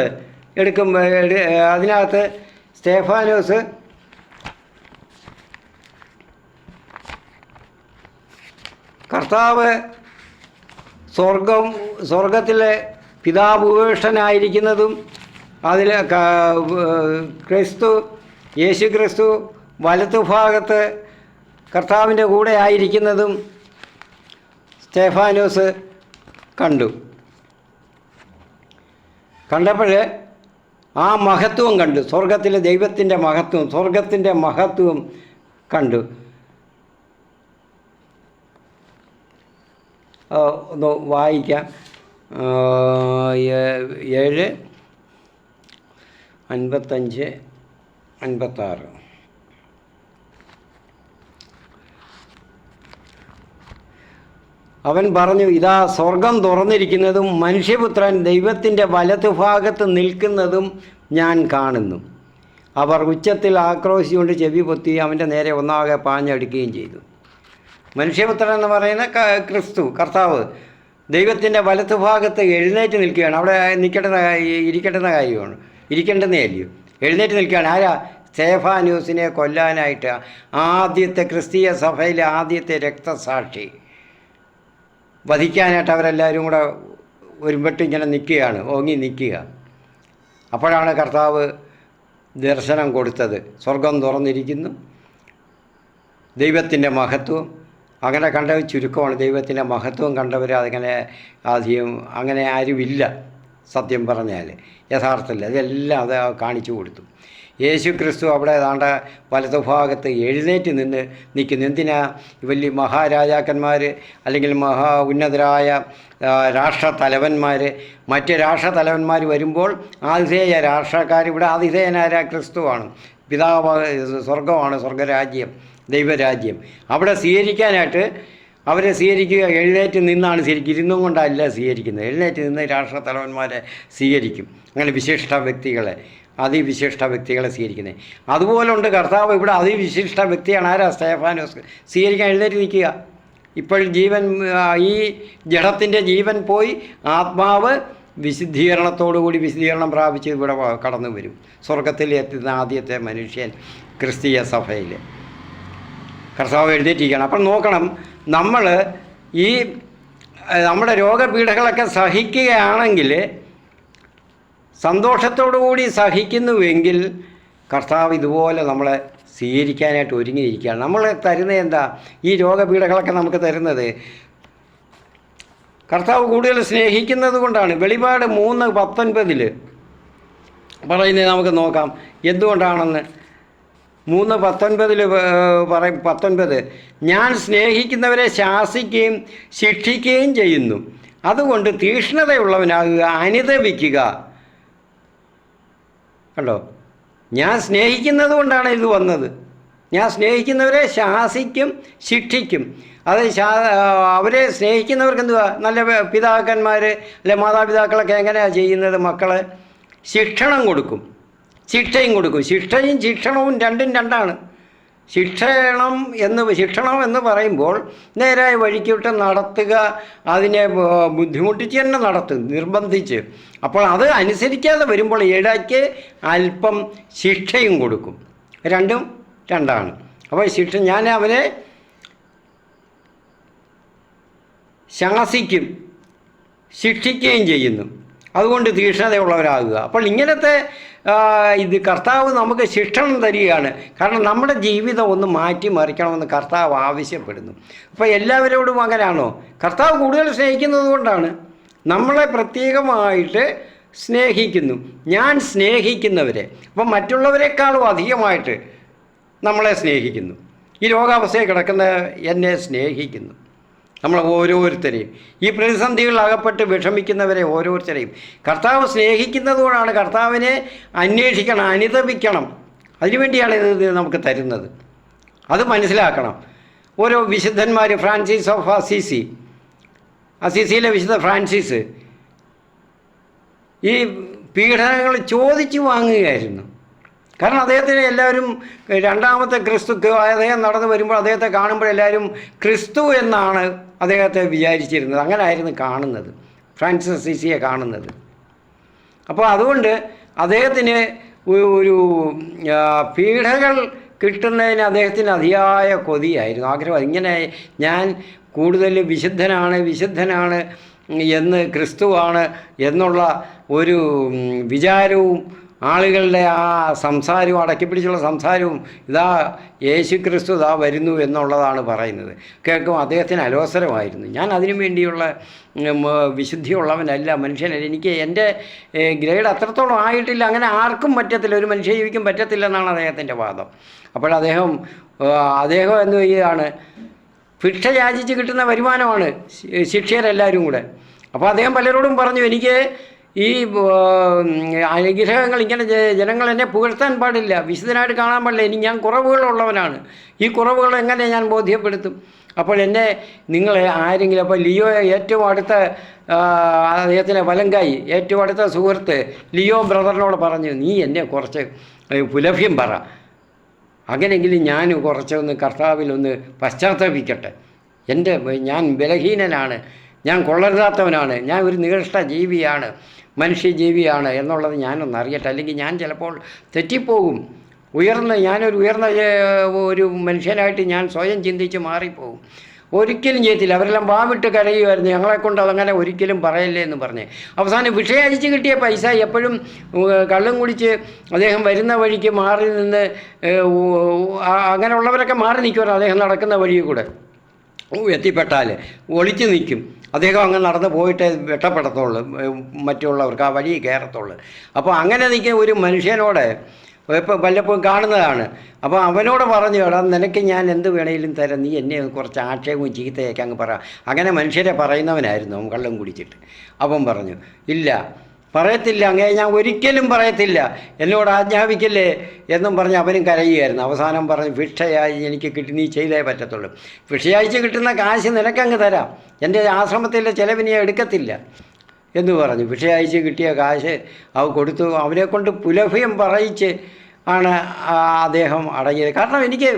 എടുക്കുമ്പോൾ അതിനകത്ത് സ്തേഫാനോസ് കർത്താവ് സ്വർഗത്തിലെ പിതാഭൂഷനായിരിക്കുന്നതും അതിൽ യേശു ക്രിസ്തു വലത്തുഭാഗത്ത് കർത്താവിൻ്റെ കൂടെ ആയിരിക്കുന്നതും സ്തേഫാനോസ് കണ്ടപ്പോൾ ആ മഹത്വം കണ്ടു. സ്വർഗത്തിലെ ദൈവത്തിൻ്റെ മഹത്വം, സ്വർഗത്തിൻ്റെ മഹത്വം കണ്ടു. ഒന്ന് വായിക്കാം. 7:55-56. അവൻ പറഞ്ഞു, ഇതാ സ്വർഗം തുറന്നിരിക്കുന്നതും മനുഷ്യപുത്രൻ ദൈവത്തിൻ്റെ വലതുഭാഗത്ത് നിൽക്കുന്നതും ഞാൻ കാണുന്നു. അവർ ഉച്ചത്തിൽ ആക്രോശിച്ചുകൊണ്ട് ചെവി പൊത്തി അവൻ്റെ നേരെ ഒന്നാകെ പാഞ്ഞടിക്കുകയും ചെയ്തു. മനുഷ്യപുത്രൻ എന്ന് പറയുന്ന ക്രിസ്തു കർത്താവ് ദൈവത്തിൻ്റെ വലത്തുഭാഗത്ത് എഴുന്നേറ്റ് നിൽക്കുകയാണ്. അവിടെ ഇരിക്കേണ്ടുന്ന കാര്യമാണ്, ഇരിക്കേണ്ടുന്നേ അല്ലയോ, എഴുന്നേറ്റ് നിൽക്കുകയാണ്. ആരാ? സ്തേഫാനോസിനെ കൊല്ലാനായിട്ട് ആദ്യത്തെ ക്രിസ്തീയ സഭയിലെ ആദ്യത്തെ രക്തസാക്ഷി വധിക്കാനായിട്ട് അവരെല്ലാവരും കൂടെ ഒരുമ്പെട്ട് ഇങ്ങനെ നിൽക്കുകയാണ്, ഓങ്ങി നിൽക്കുക. അപ്പോഴാണ് കർത്താവ് ദർശനം കൊടുത്തത്. സ്വർഗം തുറന്നിരിക്കുന്നു, ദൈവത്തിൻ്റെ മഹത്വം. അങ്ങനെ കണ്ടവർ ചുരുക്കമാണ്. ദൈവത്തിൻ്റെ മഹത്വം കണ്ടവർ അതിങ്ങനെ അങ്ങനെ ആരുമില്ല സത്യം പറഞ്ഞാൽ. യഥാർത്ഥത്തിൽ അതെല്ലാം അത് കാണിച്ചു കൊടുത്തു. യേശു ക്രിസ്തു അവിടെ ഏതാണ്ട് വലതുഭാഗത്ത് എഴുന്നേറ്റ് നിൽക്കുന്നു. എന്തിനാ? വലിയ മഹാരാജാക്കന്മാർ അല്ലെങ്കിൽ ഉന്നതരായ രാഷ്ട്രതലവന്മാർ, മറ്റ് രാഷ്ട്രതലവന്മാർ വരുമ്പോൾ ആതിഥേയ രാഷ്ട്രക്കാർ, ഇവിടെ ആതിഥേയനായ ക്രിസ്തുവാണ്. പിതാവ് സ്വർഗമാണ്, സ്വർഗരാജ്യം, ദൈവരാജ്യം. അവിടെ സ്വീകരിക്കാനായിട്ട് അവരെ സ്വീകരിക്കുക എഴുന്നേറ്റ് നിന്നാണ് സ്വീകരിക്കുക. ഇരുന്നും കൊണ്ടല്ല സ്വീകരിക്കുന്നത്, എഴുന്നേറ്റ് നിന്ന് രാഷ്ട്രതലവന്മാരെ സ്വീകരിക്കും. അങ്ങനെ വിശിഷ്ട വ്യക്തികളെ, അതിവിശിഷ്ട വ്യക്തികളെ സ്വീകരിക്കുന്നത്. അതുപോലെ ഉണ്ട് കർത്താവ് ഇവിടെ അതിവിശിഷ്ട വ്യക്തിയാണ്. ആരാ? സ്തേഫാനോസ്. സ്വീകരിക്കാൻ എഴുന്നേറ്റ് നിൽക്കുക. ഇപ്പോൾ ജീവൻ, ഈ ജഡത്തിൻ്റെ ജീവൻ പോയി ആത്മാവ് വിശുദ്ധീകരണത്തോടുകൂടി വിശുദ്ധീകരണം പ്രാപിച്ച് ഇവിടെ കടന്നു വരും. സ്വർഗത്തിൽ എത്തുന്ന ആദ്യത്തെ മനുഷ്യൻ ക്രിസ്തീയ സഭയിൽ കർത്താവ് എഴുന്നേറ്റിരിക്കുകയാണ്. അപ്പം നോക്കണം, നമ്മൾ ഈ നമ്മുടെ രോഗപീഠകളൊക്കെ സഹിക്കുകയാണെങ്കിൽ, സന്തോഷത്തോടുകൂടി സഹിക്കുന്നുവെങ്കിൽ കർത്താവ് ഇതുപോലെ നമ്മളെ സ്വീകരിക്കാനായിട്ട് ഒരുങ്ങിയിരിക്കുകയാണ്. നമ്മൾ തരുന്നത് എന്താ? ഈ രോഗപീഠകളൊക്കെ നമുക്ക് തരുന്നത് കർത്താവ് കൂടുതൽ സ്നേഹിക്കുന്നത് കൊണ്ടാണ്. വെളിപാട് 3:19 പറയുന്നത് നമുക്ക് നോക്കാം എന്തുകൊണ്ടാണെന്ന്. 3:19 പറയും, 19, ഞാൻ സ്നേഹിക്കുന്നവരെ ശാസിക്കുകയും ശിക്ഷിക്കുകയും ചെയ്യുന്നു, അതുകൊണ്ട് തീക്ഷ്ണതയുള്ളവനാകുക, അനുതപിക്കുക. കണ്ടോ, ഞാൻ സ്നേഹിക്കുന്നത് കൊണ്ടാണ് ഇത് വന്നത്. ഞാൻ സ്നേഹിക്കുന്നവരെ ശാസിക്കും ശിക്ഷിക്കും. അത് അവരെ സ്നേഹിക്കുന്നവർക്ക് എന്തുവാ? നല്ല പിതാക്കന്മാർ അല്ലെ മാതാപിതാക്കളൊക്കെ എങ്ങനെയാണ് ചെയ്യുന്നത്? മക്കളെ ശിക്ഷണം കൊടുക്കും, ശിക്ഷയും കൊടുക്കും. ശിക്ഷയും ശിക്ഷണവും രണ്ടും രണ്ടാണ്. ശിക്ഷണം എന്ന് പറയുമ്പോൾ നേരായ വഴിക്കിട്ട് നടത്തുക, അതിനെ ബുദ്ധിമുട്ടിച്ച് തന്നെ നടത്തും, നിർബന്ധിച്ച്. അപ്പോൾ അത് അനുസരിക്കാതെ വരുമ്പോൾ ഇടയ്ക്ക് അല്പം ശിക്ഷയും കൊടുക്കും. രണ്ടും രണ്ടാണ്. അപ്പോൾ ഞാൻ അവരെ ശാസിക്കും ശിക്ഷിക്കുകയും ചെയ്യുന്നു, അതുകൊണ്ട് തീക്ഷ്ണതയുള്ളവരാകുക. അപ്പോൾ ഇങ്ങനത്തെ ഇത് കർത്താവ് നമുക്ക് ശിക്ഷണം തരികയാണ്. കാരണം നമ്മുടെ ജീവിതം ഒന്ന് മാറ്റിമറിക്കണമെന്ന് കർത്താവ് ആവശ്യപ്പെടുന്നു. അപ്പോൾ എല്ലാവരോടും അങ്ങനെയാണോ? കർത്താവ് കൂടുതൽ സ്നേഹിക്കുന്നത് കൊണ്ടാണ് നമ്മളെ പ്രത്യേകമായിട്ട് സ്നേഹിക്കുന്നു. ഞാൻ സ്നേഹിക്കുന്നവരെ, അപ്പം മറ്റുള്ളവരെക്കാളും അധികമായിട്ട് നമ്മളെ സ്നേഹിക്കുന്നു. ഈ രോഗാവസ്ഥയിൽ കിടക്കുന്ന എന്നെ സ്നേഹിക്കുന്നു. നമ്മൾ ഓരോരുത്തരെയും, ഈ പ്രതിസന്ധികളിൽ അകപ്പെട്ട് വിഷമിക്കുന്നവരെ ഓരോരുത്തരെയും കർത്താവ് സ്നേഹിക്കുന്നതുകൊണ്ടാണ് കർത്താവിനെ അന്വേഷിക്കണം, അനുതപിക്കണം. അതിനുവേണ്ടിയാണ് ഇത് നമുക്ക് തരുന്നത്. അത് മനസ്സിലാക്കണം. ഓരോ വിശുദ്ധന്മാർ, ഫ്രാൻസിസ് ഓഫ് അസീസിയിലെ വിശുദ്ധ ഫ്രാൻസിസ് ഈ പീഡനങ്ങൾ ചോദിച്ചു വാങ്ങുകയായിരുന്നു. കാരണം അദ്ദേഹത്തിന് എല്ലാവരും രണ്ടാമത്തെ ക്രിസ്തു, അദ്ദേഹം നടന്നു വരുമ്പോൾ അദ്ദേഹത്തെ കാണുമ്പോൾ എല്ലാവരും ക്രിസ്തു എന്നാണ് അദ്ദേഹത്തെ വിചാരിച്ചിരുന്നത്. അങ്ങനെ ആയിരുന്നു കാണുന്നത്, ഫ്രാൻസിസ് അസീസിയെ കാണുന്നത്. അപ്പോൾ അതുകൊണ്ട് അദ്ദേഹത്തിന് ഒരു പീഡകൾ കിട്ടുന്നതിന് അദ്ദേഹത്തിന് അതിയായ കൊതിയായിരുന്നു, ആഗ്രഹം. ഇങ്ങനെ ഞാൻ കൂടുതൽ വിശുദ്ധനാണ് എന്ന്, ക്രിസ്തുവാണ് എന്നുള്ള ഒരു വിചാരവും ആളുകളുടെ ആ സംസാരവും, അടക്കിപ്പിടിച്ചുള്ള സംസാരവും, ഇതാ യേശു ക്രിസ്തു ഇതാ വരുന്നു എന്നുള്ളതാണ് പറയുന്നത്. കേൾക്കുമ്പോൾ അദ്ദേഹത്തിന് അലോസരമായിരുന്നു. ഞാൻ അതിനു വേണ്ടിയുള്ള വിശുദ്ധിയുള്ളവനല്ല, മനുഷ്യനല്ല. എനിക്ക് എൻ്റെ ഗ്രേഡ് അത്രത്തോളം ആയിട്ടില്ല. അങ്ങനെ ആർക്കും പറ്റത്തില്ല, ഒരു മനുഷ്യ ജീവിക്കും പറ്റത്തില്ലെന്നാണ് അദ്ദേഹത്തിൻ്റെ വാദം. അപ്പോൾ അദ്ദേഹം എന്ന് പറയുകയാണ്, ഭിക്ഷ യാചിച്ച് കിട്ടുന്ന വരുമാനമാണ് ശിഷ്യരെല്ലാവരും കൂടെ. അപ്പോൾ അദ്ദേഹം പലരോടും പറഞ്ഞു, എനിക്ക് ഈ അനുഗ്രഹങ്ങൾ ഇങ്ങനെ ജനങ്ങൾ എന്നെ പുകഴ്ത്താൻ പാടില്ല, വിശുദ്ധനായിട്ട് കാണാൻ പാടില്ല. ഇനി ഞാൻ കുറവുകളുള്ളവനാണ്. ഈ കുറവുകൾ എങ്ങനെ ഞാൻ ബോധ്യപ്പെടുത്തും? അപ്പോൾ എന്നെ നിങ്ങൾ ആരെങ്കിലും, അപ്പോൾ ലിയോ ഏറ്റവും അടുത്ത അദ്ദേഹത്തിൻ്റെ വലങ്കായി, ഏറ്റവും അടുത്ത സുഹൃത്ത് ലിയോ ബ്രദറിനോട് പറഞ്ഞു, നീ എന്നെ കുറച്ച് പുലഭ്യം പറ, അങ്ങനെയെങ്കിലും ഞാൻ കുറച്ചൊന്ന് കർത്താവിലൊന്ന് പശ്ചാത്തപിക്കട്ടെ. ഞാൻ ബലഹീനനാണ്, ഞാൻ കൊള്ളരുതാത്തവനാണ്, ഞാൻ ഒരു നികൃഷ്ട ജീവിയാണ്, മനുഷ്യജീവിയാണ് എന്നുള്ളത് ഞാനൊന്ന് അറിയട്ടെ, അല്ലെങ്കിൽ ഞാൻ ചിലപ്പോൾ തെറ്റിപ്പോകും. ഞാനൊരു ഉയർന്ന ഒരു മനുഷ്യനായിട്ട് ഞാൻ സ്വയം ചിന്തിച്ച് മാറിപ്പോകും. ഒരിക്കലും ചെയ്യത്തില്ല. അവരെല്ലാം വാവിട്ട് കരയുമായിരുന്നു, ഞങ്ങളെക്കൊണ്ട് അതങ്ങനെ ഒരിക്കലും പറയല്ലേ എന്ന് പറഞ്ഞ്. അവസാനം വിഷയഴിച്ച് കിട്ടിയ പൈസ എപ്പോഴും കള്ളും കുടിച്ച് അദ്ദേഹം വരുന്ന വഴിക്ക് മാറി നിന്ന്, അങ്ങനെയുള്ളവരൊക്കെ മാറി നിൽക്കുമല്ലോ അദ്ദേഹം നടക്കുന്ന വഴിയിൽ കൂടെ. എത്തിപ്പെട്ടാൽ ഒളിച്ചു നിൽക്കും. അദ്ദേഹം അങ്ങ് നടന്ന് പോയിട്ട് വെട്ടപ്പെടത്തുള്ളൂ, മറ്റുള്ളവർക്ക് ആ വഴി കയറത്തുള്ളൂ. അപ്പോൾ അങ്ങനെ നിൽക്കുന്ന ഒരു മനുഷ്യനോട് ഇപ്പോൾ വല്ലപ്പോഴും കാണുന്നതാണ്. അപ്പോൾ അവനോട് പറഞ്ഞു, എടാ നിനക്ക് ഞാൻ എന്ത് വേണേലും തരാം, നീ എന്നെ കുറച്ച് ആക്ഷേപവും ചീത്തയൊക്കെ അങ്ങ് പറ. അങ്ങനെ മനുഷ്യരെ പറയുന്നവനായിരുന്നു അവൻ കള്ളം കുടിച്ചിട്ട്. അവൻ പറഞ്ഞു, ഇല്ല പറയത്തില്ല, അങ്ങനെ ഞാൻ ഒരിക്കലും പറയത്തില്ല, എന്നോട് ആജ്ഞാപിക്കല്ലേ എന്നും പറഞ്ഞ് അവനും കരയുകയായിരുന്നു. അവസാനം പറഞ്ഞു, ഭിക്ഷയായി എനിക്ക് കിട്ടി, നീ ചെയ്തേ പറ്റത്തുള്ളൂ. ഭിക്ഷയയച്ച് കിട്ടുന്ന കാശ് നിനക്കങ്ങ് തരാം, എൻ്റെ ആശ്രമത്തിലെ ചിലവിനെ എടുക്കത്തില്ല എന്ന് പറഞ്ഞു. ഭിക്ഷയയച്ച് കിട്ടിയ കാശ് അവ കൊടുത്തു. അവനെ കൊണ്ട് പുലഭ്യം പറയിച്ച് ആണ് അദ്ദേഹം അടങ്ങിയത്. കാരണം എനിക്ക്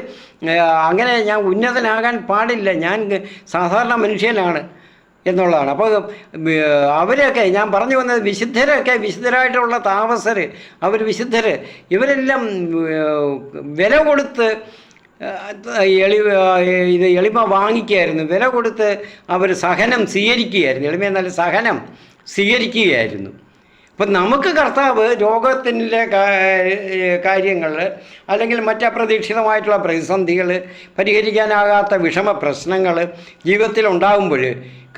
അങ്ങനെ ഞാൻ ഉന്നതനാകാൻ പാടില്ല, ഞാൻ സാധാരണ മനുഷ്യനാണ്, എന്നുള്ളതാണ്. അപ്പോൾ അവരൊക്കെ ഞാൻ പറഞ്ഞു വന്നത് വിശുദ്ധരൊക്കെ, വിശുദ്ധരായിട്ടുള്ള താമസർ, അവർ വിശുദ്ധർ, ഇവരെല്ലാം വില കൊടുത്ത് ഇത് എളിമ വാങ്ങിക്കുകയായിരുന്നു, വില കൊടുത്ത് അവർ സഹനം സ്വീകരിക്കുകയായിരുന്നു. എളിമ എന്നാൽ സഹനം സ്വീകരിക്കുകയായിരുന്നു. അപ്പം നമുക്ക് കർത്താവ് രോഗത്തിൻ്റെ കാര്യങ്ങൾ അല്ലെങ്കിൽ മറ്റപ്രതീക്ഷിതമായിട്ടുള്ള പ്രതിസന്ധികൾ, പരിഹരിക്കാനാകാത്ത വിഷമ പ്രശ്നങ്ങൾ ജീവിതത്തിൽ ഉണ്ടാകുമ്പോൾ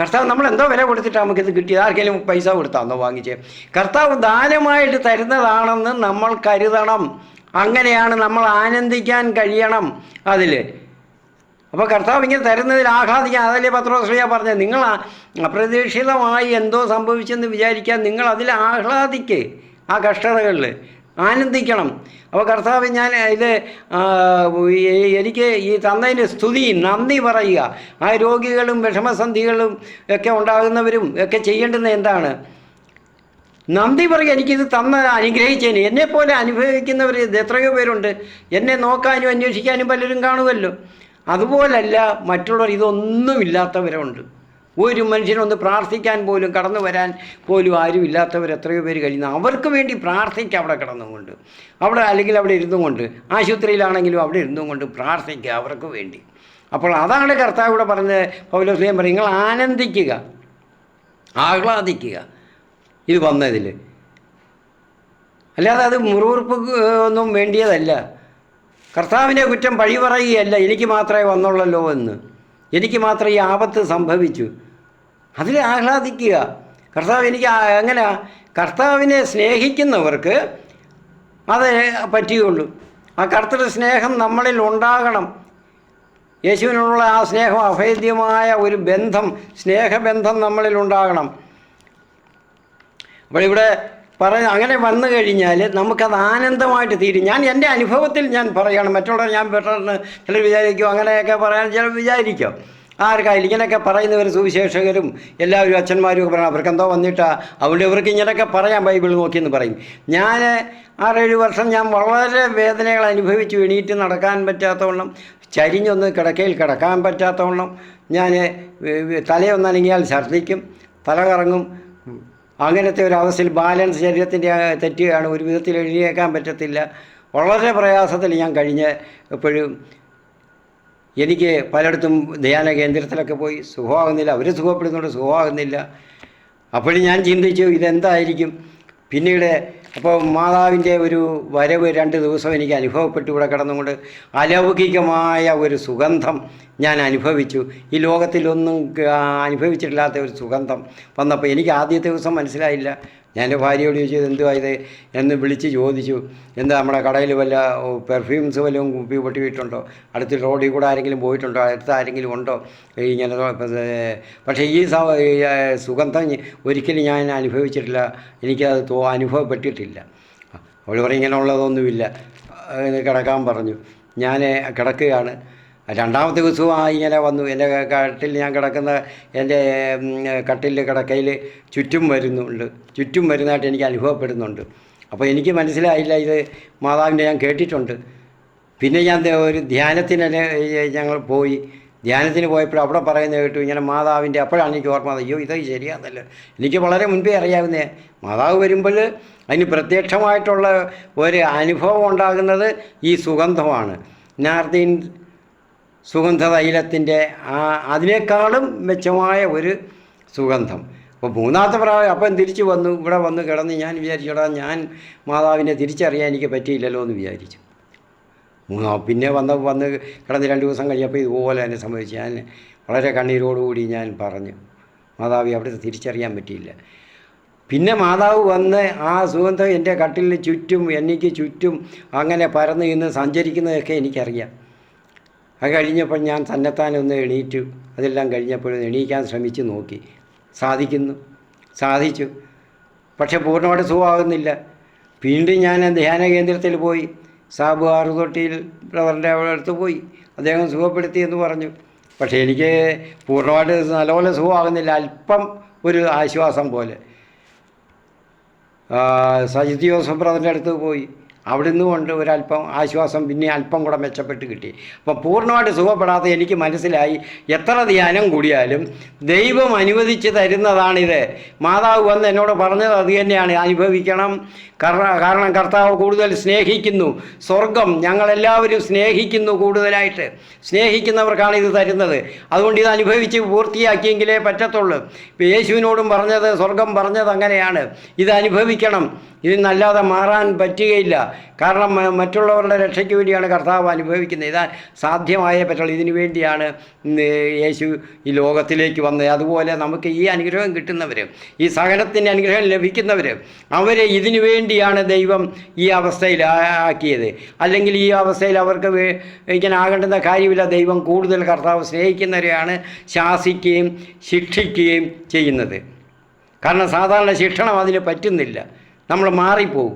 കർത്താവ് നമ്മൾ എന്തോ വില കൊടുത്തിട്ടാണ് നമുക്കിത് കിട്ടിയത്. ആർക്കെങ്കിലും പൈസ കൊടുത്താന്നോ വാങ്ങിച്ച്? കർത്താവ് ദാനമായിട്ട് തരുന്നതാണെന്ന് നമ്മൾ കരുതണം. അങ്ങനെയാണ് നമ്മൾ ആനന്ദിക്കാൻ കഴിയണം അതിൽ. അപ്പോൾ കർത്താവ് ഇങ്ങനെ തരുന്നതിൽ ആഹ്ലാദിക്കാൻ, അതല്ലേ പത്രോസ്ലീഹ പറഞ്ഞത്, നിങ്ങൾ അപ്രതീക്ഷിതമായി എന്തോ സംഭവിച്ചെന്ന് വിചാരിക്കാൻ നിങ്ങൾ അതിൽ ആഹ്ലാദിക്ക്, ആ കഷ്ടതകളിൽ ആനന്ദിക്കണം. അപ്പോൾ കർത്താവ് ഞാൻ ഇത് എനിക്ക് ഈ തന്നതിന് സ്തുതി, നന്ദി പറയുക. ആ രോഗികളും വിഷമസന്ധികളും ഒക്കെ ഉണ്ടാകുന്നവരും ഒക്കെ ചെയ്യേണ്ടുന്ന എന്താണ്? നന്ദി പറയുക. എനിക്കിത് തന്ന അനുഗ്രഹിച്ചതിന്. എന്നെപ്പോലെ അനുഭവിക്കുന്നവർ എത്രയോ പേരുണ്ട്. എന്നെ നോക്കാനും അന്വേഷിക്കാനും പലരും കാണുമല്ലോ. അതുപോലല്ല മറ്റുള്ളവർ, ഇതൊന്നുമില്ലാത്തവരുണ്ട്. ഒരു മനുഷ്യനൊന്ന് പ്രാർത്ഥിക്കാൻ പോലും, കടന്നു വരാൻ പോലും ആരും ഇല്ലാത്തവർ എത്രയോ പേര് കഴിയുന്നു. അവർക്ക് വേണ്ടി പ്രാർത്ഥിക്കുക അവിടെ കിടന്നുകൊണ്ട്, അവിടെ അല്ലെങ്കിൽ അവിടെ ഇരുന്നും കൊണ്ട്, ആശുപത്രിയിലാണെങ്കിലും അവിടെ ഇരുന്നും കൊണ്ട് പ്രാർത്ഥിക്കുക അവർക്ക് വേണ്ടി. അപ്പോൾ അതാണ് കർത്താവ് ഇവിടെ പറഞ്ഞത്. പൗലോസ്ലീഹ പറയും, നിങ്ങൾ ആനന്ദിക്കുക, ആഹ്ലാദിക്കുക ഇത് വന്നതിൽ. അല്ലാതെ അത് മുറിവുറുപ്പ് ഒന്നും വേണ്ടിയതല്ല. കർത്താവിനെ കുറ്റം പഴി പറയുകയല്ല, എനിക്ക് മാത്രമേ വന്നുള്ളല്ലോ എന്ന്, എനിക്ക് മാത്രമേ ഈ ആപത്ത് സംഭവിച്ചു, അതിൽ ആഹ്ലാദിക്കുക. കർത്താവ് എനിക്ക് എങ്ങനെ, കർത്താവിനെ സ്നേഹിക്കുന്നവർക്ക് അത് പറ്റുകയുള്ളൂ. ആ കർത്തൃ സ്നേഹം നമ്മളിൽ ഉണ്ടാകണം. യേശുവിനുള്ള ആ സ്നേഹം, അഭേദ്യമായ ഒരു ബന്ധം, സ്നേഹബന്ധം നമ്മളിൽ ഉണ്ടാകണം. അപ്പോൾ ഇവിടെ അങ്ങനെ വന്നു കഴിഞ്ഞാൽ നമുക്കത് ആനന്ദമായിട്ട് തീരും. ഞാൻ എൻ്റെ അനുഭവത്തിൽ ഞാൻ പറയുകയാണ്. മറ്റുള്ളവർ ഞാൻ പെട്ടെന്ന് ചിലർ വിചാരിക്കും, അങ്ങനെയൊക്കെ പറയാൻ ചിലർ വിചാരിക്കും. ആർക്കായാലും ഇങ്ങനെയൊക്കെ പറയുന്നവർ, സുവിശേഷകരും എല്ലാവരും അച്ഛന്മാരും ഒക്കെ പറയണം, അവർക്കെന്തോ വന്നിട്ടാ, അവിടെ ഇവർക്ക് ഇങ്ങനെയൊക്കെ പറയാം ബൈബിൾ നോക്കിയെന്ന് പറയും. ഞാൻ 6-7 വർഷം ഞാൻ വളരെ വേദനകൾ അനുഭവിച്ചു. എണീറ്റ് നടക്കാൻ പറ്റാത്തവണ്ണം, ചരിഞ്ഞൊന്ന് കിടക്കയിൽ കിടക്കാൻ പറ്റാത്തവണ്ണം, ഞാൻ തലയൊന്നനങ്ങിയാൽ ഛർദ്ദിക്കും, തല കറങ്ങും. അങ്ങനത്തെ ഒരു അവസ്ഥയിൽ ബാലൻസ് ശരീരത്തിൻ്റെ തെറ്റുകയാണ്. ഒരു വിധത്തിൽ എഴുതിയേക്കാൻ പറ്റത്തില്ല. വളരെ പ്രയാസത്തിൽ ഞാൻ കഴിഞ്ഞ് എപ്പോഴും എനിക്ക് പലയിടത്തും ധ്യാന കേന്ദ്രത്തിലൊക്കെ പോയി സുഖമാകുന്നില്ല. അവർ സുഖപ്പെടുന്നുണ്ട്, സുഖമാകുന്നില്ല. അപ്പോഴും ഞാൻ ചിന്തിച്ചു ഇതെന്തായിരിക്കും. പിന്നീട് അപ്പോൾ മാതാവിൻ്റെ ഒരു വരവ് 2 ദിവസം എനിക്ക് അനുഭവപ്പെട്ടു. ഇവിടെ കിടന്നുകൊണ്ട് അലൗകികമായ ഒരു സുഗന്ധം ഞാൻ അനുഭവിച്ചു. ഈ ലോകത്തിലൊന്നും അനുഭവിച്ചിട്ടില്ലാത്ത ഒരു സുഗന്ധം വന്നപ്പോൾ എനിക്ക് ആദ്യത്തെ ദിവസം മനസ്സിലായില്ല. ഞാൻ എൻ്റെ ഭാര്യയോട് ചോദിച്ചത് എന്തുവാ ഇത് എന്ന് വിളിച്ച് ചോദിച്ചു. എന്താ നമ്മുടെ കടയിൽ വല്ല പെർഫ്യൂംസ് വല്ലതും കുപ്പി പൊട്ടിയിട്ടുണ്ടോ, അടുത്ത് റോഡിൽ കൂടെ ആരെങ്കിലും പോയിട്ടുണ്ടോ, അടുത്ത് ആരെങ്കിലും ഉണ്ടോ ഇങ്ങനെ. പക്ഷേ ഈ സുഗന്ധം ഒരിക്കലും ഞാൻ അനുഭവിച്ചിട്ടില്ല, എനിക്കത് അനുഭവപ്പെട്ടിട്ടില്ല. അവൾ പറയും ഇങ്ങനെയുള്ളതൊന്നുമില്ല, കിടക്കാൻ പറഞ്ഞു. ഞാൻ കിടക്കുകയാണ്. 2ാമത്തെ ദിവസവും ഇങ്ങനെ വന്നു. എൻ്റെ കട്ടിൽ, ഞാൻ കിടക്കുന്ന എൻ്റെ കട്ടിൽ കിടക്കയിൽ ചുറ്റും വരുന്നുണ്ട്, ചുറ്റും വരുന്നതായിട്ട് എനിക്ക് അനുഭവപ്പെടുന്നുണ്ട്. അപ്പോൾ എനിക്ക് മനസ്സിലായില്ല ഇത് മാതാവിൻ്റെ, ഞാൻ കേട്ടിട്ടുണ്ട്. പിന്നെ ഞാൻ ഒരു ധ്യാനത്തിന് ഞങ്ങൾ പോയി. ധ്യാനത്തിന് പോയപ്പോൾ അവിടെ പറയുന്നത് കേട്ടു ഇങ്ങനെ മാതാവിൻ്റെ. അപ്പോഴാണ് എനിക്ക് ഓർമ്മ, അയ്യോ ഇത് ശരിയാണല്ലോ. എനിക്ക് വളരെ മുൻപേ അറിയാവുന്നേ, മാതാവ് വരുമ്പോൾ അതിന് പ്രത്യക്ഷമായിട്ടുള്ള ഒരു അനുഭവം ഉണ്ടാകുന്നത് ഈ സുഗന്ധമാണ്. നാർദീൻ സുഗന്ധ തൈലത്തിൻ്റെ അതിനേക്കാളും മെച്ചമായ ഒരു സുഗന്ധം. അപ്പോൾ 3ാമത്തെ പ്രാവശ്യം അപ്പം തിരിച്ചു വന്നു, ഇവിടെ വന്ന് കിടന്ന് ഞാൻ വിചാരിച്ചോടാ, ഞാൻ മാതാവിനെ തിരിച്ചറിയാൻ എനിക്ക് പറ്റിയില്ലല്ലോ എന്ന് വിചാരിച്ചു. പിന്നെ വന്ന് കിടന്ന് 2 ദിവസം കഴിഞ്ഞപ്പോൾ ഇതുപോലെ തന്നെ സംഭവിച്ചു. ഞാൻ വളരെ കണ്ണീരോടുകൂടി ഞാൻ പറഞ്ഞു, മാതാവി അവിടുത്തെ തിരിച്ചറിയാൻ പറ്റിയില്ല. പിന്നെ മാതാവ് വന്ന് ആ സുഗന്ധം എൻ്റെ കട്ടിലിന് ചുറ്റും, എനിക്ക് ചുറ്റും അങ്ങനെ പരന്ന് ഇന്ന് സഞ്ചരിക്കുന്നതൊക്കെ എനിക്കറിയാം. അത് കഴിഞ്ഞപ്പോൾ ഞാൻ തന്നെത്താനൊന്ന് എണീറ്റു. അതെല്ലാം കഴിഞ്ഞപ്പോൾ എണീക്കാൻ ശ്രമിച്ചു നോക്കി, സാധിച്ചു. പക്ഷെ പൂർണ്ണമായിട്ട് സുഖമാകുന്നില്ല. വീണ്ടും ഞാൻ ധ്യാന കേന്ദ്രത്തിൽ പോയി. സാബു ആറുതൊട്ടിയിൽ ബ്രദറിൻ്റെ അടുത്ത് പോയി, അദ്ദേഹം സുഖപ്പെടുത്തി എന്ന് പറഞ്ഞു. പക്ഷേ എനിക്ക് പൂർണ്ണമായിട്ട് നല്ലപോലെ സുഖമാകുന്നില്ല. അല്പം ഒരു ആശ്വാസം പോലെ. സജിത് ജോസഫ് ബ്രദറിൻ്റെ അടുത്ത് പോയി, അവിടുന്ന് കൊണ്ട് ഒരല്പം ആശ്വാസം പിന്നെ അല്പം കൂടെ മെച്ചപ്പെട്ട് കിട്ടി. അപ്പം പൂർണ്ണമായിട്ട് സുഖപ്പെടാത്ത എനിക്ക് മനസ്സിലായി, എത്ര ധ്യാനം കൂടിയാലും ദൈവം അനുവദിച്ച് തരുന്നതാണിത്. മാതാവ് വന്ന് എന്നോട് പറഞ്ഞത് അത് തന്നെയാണ്, അനുഭവിക്കണം. കാരണം കർത്താവ് കൂടുതൽ സ്നേഹിക്കുന്നു. സ്വർഗം ഞങ്ങളെല്ലാവരും സ്നേഹിക്കുന്നു, കൂടുതലായിട്ട് സ്നേഹിക്കുന്നവർക്കാണ് ഇത് തരുന്നത്. അതുകൊണ്ട് ഇത് അനുഭവിച്ച് പൂർത്തിയാക്കിയെങ്കിലേ പറ്റത്തുള്ളൂ. ഇപ്പോൾ യേശുവിനോടും പറഞ്ഞത്, സ്വർഗം പറഞ്ഞത് അങ്ങനെയാണ്, ഇത് അനുഭവിക്കണം, ഇതിനല്ലാതെ മാറാൻ പറ്റുകയില്ല. കാരണം മറ്റുള്ളവരുടെ രക്ഷയ്ക്ക് വേണ്ടിയാണ് കർത്താവ് അനുഭവിക്കുന്നത്. ഇതാ സാധ്യമായേ പറ്റുള്ളൂ. ഇതിനു വേണ്ടിയാണ് യേശു ഈ ലോകത്തിലേക്ക് വന്നത്. അതുപോലെ നമുക്ക് ഈ അനുഗ്രഹം കിട്ടുന്നവർ, ഈ സഹനത്തിൻ്റെ അനുഗ്രഹം ലഭിക്കുന്നവർ, അവർ ഇതിനു വേണ്ടിയാണ് ദൈവം ഈ അവസ്ഥയിലാക്കിയത്. അല്ലെങ്കിൽ ഈ അവസ്ഥയിൽ അവർക്ക് ഇങ്ങനെ ആകേണ്ടുന്ന കാര്യമില്ല. ദൈവം കൂടുതൽ കർത്താവ് സ്നേഹിക്കുന്നവരെയാണ് ശാസിക്കുകയും ശിക്ഷിക്കുകയും ചെയ്യുന്നത്. കാരണം സാധാരണ ശിക്ഷണം അതിന് പറ്റുന്നില്ല, നമ്മൾ മാറിപ്പോവും,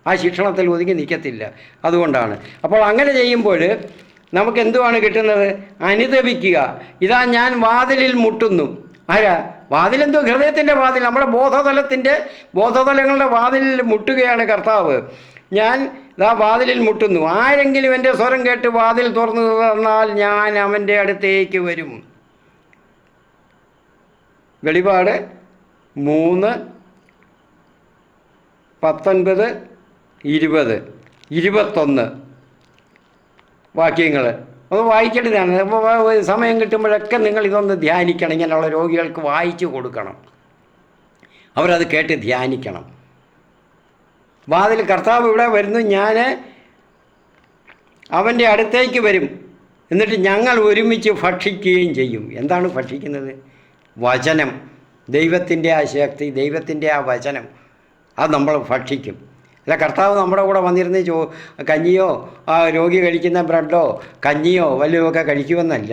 ആ ശിക്ഷണത്തിൽ ഒതുങ്ങി നിൽക്കത്തില്ല. അതുകൊണ്ടാണ്. അപ്പോൾ അങ്ങനെ ചെയ്യുമ്പോൾ നമുക്ക് എന്തുവാണ് കിട്ടുന്നത്? അനുതപിക്കുക. ഇതാ ഞാൻ വാതിലിൽ മുട്ടുന്നു. ആരാ? വാതിലെന്തോ? ഹൃദയത്തിൻ്റെ വാതിൽ, നമ്മുടെ ബോധതലങ്ങളുടെ വാതിലിൽ മുട്ടുകയാണ് കർത്താവ്. ഞാൻ ഇതാ വാതിലിൽ മുട്ടുന്നു. ആരെങ്കിലും എൻ്റെ സ്വരം കേട്ട് വാതിൽ തുറന്നു തന്നാൽ ഞാൻ അവൻ്റെ അടുത്തേക്ക് വരും. വെളിപാട് 3:19, 20, 21 വാക്യങ്ങൾ ഒന്ന് വായിക്കേണ്ടതാണ്. അപ്പോൾ സമയം കിട്ടുമ്പോഴൊക്കെ നിങ്ങൾ ഇതൊന്ന് ധ്യാനിക്കണം. ഇങ്ങനെയുള്ള രോഗികൾക്ക് വായിച്ചു കൊടുക്കണം, അവരത് കേട്ട് ധ്യാനിക്കണം. വാതിൽ കർത്താവ് ഇവിടെ വരുന്നു, ഞാൻ അവൻ്റെ അടുത്തേക്ക് വരും, എന്നിട്ട് ഞങ്ങൾ ഒരുമിച്ച് ഭക്ഷിക്കുകയും ചെയ്യും. എന്താണ് ഭക്ഷിക്കുന്നത്? വചനം, ദൈവത്തിൻ്റെ ആ ശക്തി, ദൈവത്തിൻ്റെ ആ വചനം, അത് നമ്മൾ ഭക്ഷിക്കും. അല്ല കർത്താവ് നമ്മുടെ കൂടെ വന്നിരുന്ന് കഞ്ഞിയോ രോഗി കഴിക്കുന്ന ബ്രെഡോ കഞ്ഞിയോ വല്ലതുമൊക്കെ കഴിക്കുമെന്നല്ല.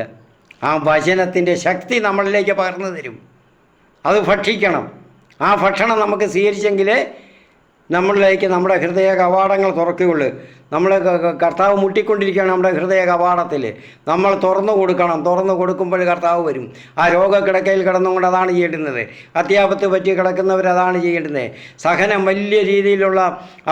ആ വചനത്തിൻ്റെ ശക്തി നമ്മളിലേക്ക് പകർന്നു തരും. അത് ഭക്ഷിക്കണം. ആ ഭക്ഷണം നമുക്ക് സ്വീകരിച്ചെങ്കിലേ നമ്മളിലേക്ക് നമ്മുടെ ഹൃദയ കവാടങ്ങൾ തുറക്കുകയുള്ളൂ. നമ്മൾ കർത്താവ് മുട്ടിക്കൊണ്ടിരിക്കുകയാണ് നമ്മുടെ ഹൃദയ കവാടത്തിൽ, നമ്മൾ തുറന്നു കൊടുക്കണം. തുറന്നു കൊടുക്കുമ്പോൾ കർത്താവ് വരും. ആ രോഗക്കിടക്കയിൽ കിടന്നുകൊണ്ട് അതാണ് ചെയ്യേണ്ടുന്നത്. അത്യാപത്ത് പറ്റി കിടക്കുന്നവരതാണ് ചെയ്യേണ്ടുന്നത്. സഹനം, വലിയ രീതിയിലുള്ള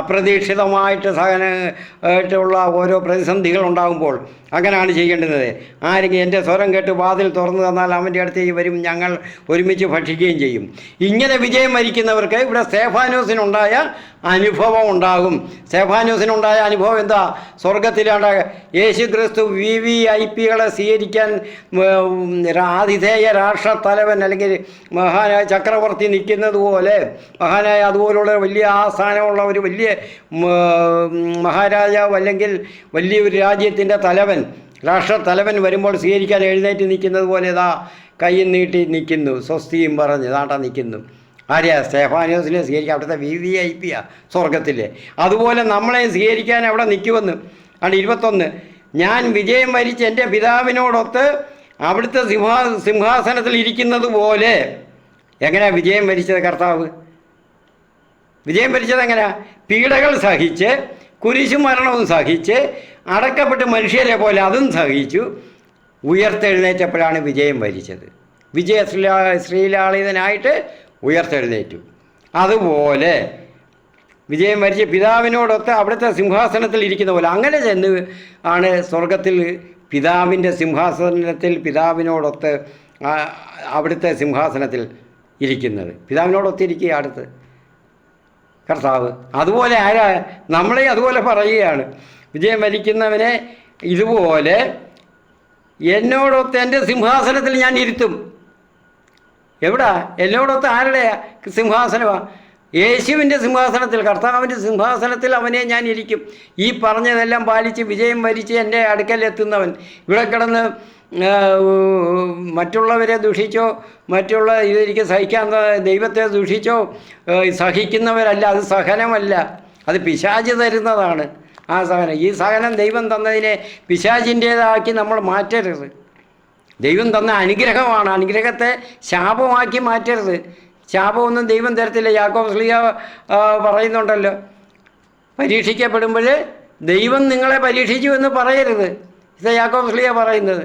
അപ്രതീക്ഷിതമായിട്ട് സഹനമായിട്ടുള്ള ഓരോ പ്രതിസന്ധികൾ ഉണ്ടാകുമ്പോൾ അങ്ങനെയാണ് ചെയ്യേണ്ടുന്നത്. ആരെങ്കിലും എൻ്റെ സ്വരം കേട്ട് വാതിൽ തുറന്നു തന്നാൽ അവൻ്റെ അടുത്തേക്ക് വരും, ഞങ്ങൾ ഒരുമിച്ച് ഭക്ഷിക്കുകയും ചെയ്യും. ഇങ്ങനെ വിജയം വരിക്കുന്നവർക്ക് ഇവിടെ സ്തേഫാനോസിനുണ്ടായ അനുഭവം ഉണ്ടാകും. സ്തേഫാനോസിനുണ്ടായ അനുഭവം എന്താ? സ്വർഗത്തിലാണ് യേശു ക്രിസ്തു VVIPകളെ സ്വീകരിക്കാൻ ആതിഥേയ രാഷ്ട്രത്തലവൻ അല്ലെങ്കിൽ മഹാനായ ചക്രവർത്തി നിൽക്കുന്നത് പോലെ, മഹാനായ അതുപോലുള്ള വലിയ ആസ്ഥാനമുള്ള ഒരു വലിയ മഹാരാജാവ് അല്ലെങ്കിൽ വലിയൊരു രാജ്യത്തിൻ്റെ തലവൻ, രാഷ്ട്രത്തലവൻ വരുമ്പോൾ സ്വീകരിക്കാൻ എഴുന്നേറ്റ് നിൽക്കുന്നത് പോലെ ഇതാ കൈ നീട്ടി നിൽക്കുന്നു, സ്വസ്തിയും പറഞ്ഞ് ഇതാണ്ടാ നിൽക്കുന്നു. ആരെയാ? സ്തേഫാനോസിനെ സ്വീകരിക്കാൻ. അവിടുത്തെ VVIPയാ സ്വർഗത്തിലെ. അതുപോലെ നമ്മളെ സ്വീകരിക്കാൻ അവിടെ നിൽക്കുമെന്ന്. ആണ് 21. ഞാൻ വിജയം വരിച്ച് എൻ്റെ പിതാവിനോടൊത്ത് അവിടുത്തെ സിംഹാസനത്തിൽ ഇരിക്കുന്നത് പോലെ. എങ്ങനെയാണ് വിജയം വരിച്ചത് കർത്താവ്? വിജയം വരിച്ചത് എങ്ങനെയാ? പീഡകൾ സഹിച്ച്, കുരിശുമരണവും സഹിച്ച്, അടക്കപ്പെട്ട് മനുഷ്യരെ പോലെ അതും സഹിച്ചു ഉയർത്തെഴുന്നേറ്റപ്പോഴാണ് വിജയം വരിച്ചത്. ശ്രീലാളിതനായിട്ട് ഉയർത്തെഴുന്നേറ്റു. അതുപോലെ വിജയം വരിച്ച് പിതാവിനോടൊത്ത് അവിടുത്തെ സിംഹാസനത്തിൽ ഇരിക്കുന്ന പോലെ അങ്ങനെ ചെന്ന് ആണ് സ്വർഗത്തിൽ പിതാവിൻ്റെ സിംഹാസനത്തിൽ പിതാവിനോടൊത്ത് അവിടുത്തെ സിംഹാസനത്തിൽ ഇരിക്കുന്നത്. പിതാവിനോടൊത്തിരിക്കുക അടുത്ത് കർത്താവ്. അതുപോലെ ആരാ? നമ്മളെ അതുപോലെ പറയുകയാണ്. വിജയം വരിക്കുന്നവനെ ഇതുപോലെ എന്നോടൊത്ത് എൻ്റെ സിംഹാസനത്തിൽ ഞാൻ ഇരുത്തും. എവിടാ? എന്നോടൊത്ത് ആരുടെ സിംഹാസനമാണ്? യേശുവിൻ്റെ സിംഹാസനത്തിൽ, കർത്താവിൻ്റെ സിംഹാസനത്തിൽ അവനെ ഞാൻ ഇരിക്കും. ഈ പറഞ്ഞതെല്ലാം പാലിച്ച് വിജയം വരിച്ച് എൻ്റെ അടുക്കലെത്തുന്നവൻ ഇവിടെ കിടന്ന് മറ്റുള്ളവരെ ദുഷിച്ചോ മറ്റുള്ള ഇതെനിക്ക് സഹിക്കാൻ ദൈവത്തെ ദുഷിച്ചോ സഹിക്കുന്നവരല്ല. അത് സഹനമല്ല, അത് പിശാച് തരുന്നതാണ്. ആ സഹനം, ഈ സഹനം ദൈവം തന്നതിനെ പിശാചിൻ്റേതാക്കി നമ്മൾ മാറ്റരുത്. ദൈവം തന്ന അനുഗ്രഹമാണ്, അനുഗ്രഹത്തെ ശാപമാക്കി മാറ്റരുത്. ശാപമൊന്നും ദൈവം തരത്തില്ല. യാക്കോബ് ശ്ലീഹ പറയുന്നുണ്ടല്ലോ, പരീക്ഷിക്കപ്പെടുമ്പോൾ ദൈവം നിങ്ങളെ പരീക്ഷിച്ചു എന്ന് പറയരുത്. ഇത് യാക്കോബ് ശ്ലീഹ പറയുന്നത്.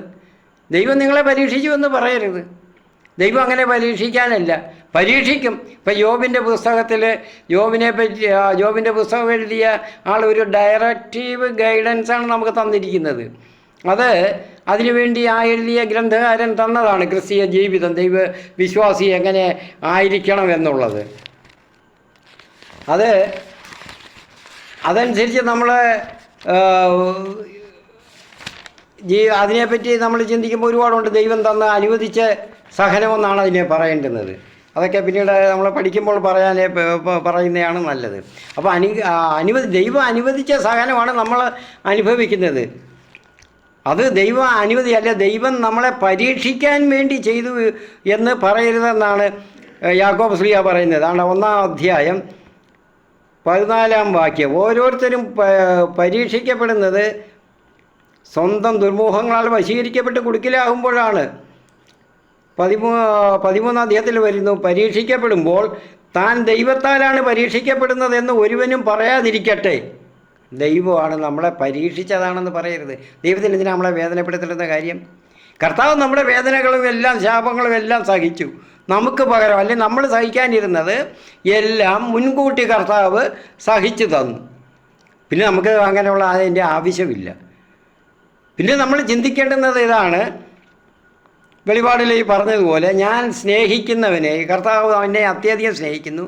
ദൈവം നിങ്ങളെ പരീക്ഷിച്ചു എന്ന് പറയരുത്. ദൈവം അങ്ങനെ പരീക്ഷിക്കാനല്ല, പരീക്ഷിക്കും. ഇപ്പം യോബിൻ്റെ പുസ്തകത്തിൽ യോബിൻ്റെ പുസ്തകം എഴുതിയ ആൾ ഒരു ഡയറക്റ്റീവ് ഗൈഡൻസാണ് നമുക്ക് തന്നിരിക്കുന്നത്. അതിനുവേണ്ടി എഴുതിയ ഗ്രന്ഥകാരൻ തന്നതാണ് ക്രിസ്തീയ ജീവിതം, ദൈവ വിശ്വാസി എങ്ങനെ ആയിരിക്കണം എന്നുള്ളത്. അതനുസരിച്ച് നമ്മൾ അതിനെപ്പറ്റി നമ്മൾ ചിന്തിക്കുമ്പോൾ ഒരുപാടുണ്ട്. ദൈവം തന്ന അനുവദിച്ച സഹനമെന്നാണ് അതിനെ പറയേണ്ടുന്നത്. അതൊക്കെ പിന്നീട് നമ്മൾ പഠിക്കുമ്പോൾ പറയുന്നതാണ് നല്ലത്. അപ്പോൾ ദൈവം അനുവദിച്ച സഹനമാണ് നമ്മൾ അനുഭവിക്കുന്നത്. അത് ദൈവ അനുമതിയല്ല, ദൈവം നമ്മളെ പരീക്ഷിക്കാൻ വേണ്ടി ചെയ്തു എന്ന് പറയരുതെന്നാണ് യാക്കോബ് ശ്ലീഹ പറയുന്നത്. ആണ് 1-ാം അധ്യായം 14-ാം വാക്യം. ഓരോരുത്തരും പരീക്ഷിക്കപ്പെടുന്നത് സ്വന്തം ദുർമോഹങ്ങളാൽ വശീകരിക്കപ്പെട്ട് കുടുക്കിലാകുമ്പോഴാണ്. 13-ാം അധ്യായത്തിൽ വരുന്നു, പരീക്ഷിക്കപ്പെടുമ്പോൾ താൻ ദൈവത്താലാണ് പരീക്ഷിക്കപ്പെടുന്നതെന്ന് ഒരുവനും പറയാതിരിക്കട്ടെ. ദൈവമാണ് നമ്മളെ പരീക്ഷിച്ചതാണെന്ന് പറയരുത്. ദൈവത്തിന് ഇതിനെ നമ്മളെ വേദനപ്പെടുത്തുന്ന കാര്യം? കർത്താവ് നമ്മുടെ വേദനകളും എല്ലാം ശാപങ്ങളും എല്ലാം സഹിച്ചു നമുക്ക് പകരം. അല്ലെങ്കിൽ നമ്മൾ സഹിക്കാനിരുന്നത് എല്ലാം മുൻകൂട്ടി കർത്താവ് സഹിച്ചു തന്നു. പിന്നെ നമുക്ക് അങ്ങനെയുള്ള അതിൻ്റെ ആവശ്യമില്ല. പിന്നെ നമ്മൾ ചിന്തിക്കേണ്ടുന്നത് ഇതാണ്, വെളിപാടിൽ ഈ പറഞ്ഞതുപോലെ, ഞാൻ സ്നേഹിക്കുന്നവനെ കർത്താവ് എന്നെ അത്യധികം സ്നേഹിക്കുന്നു.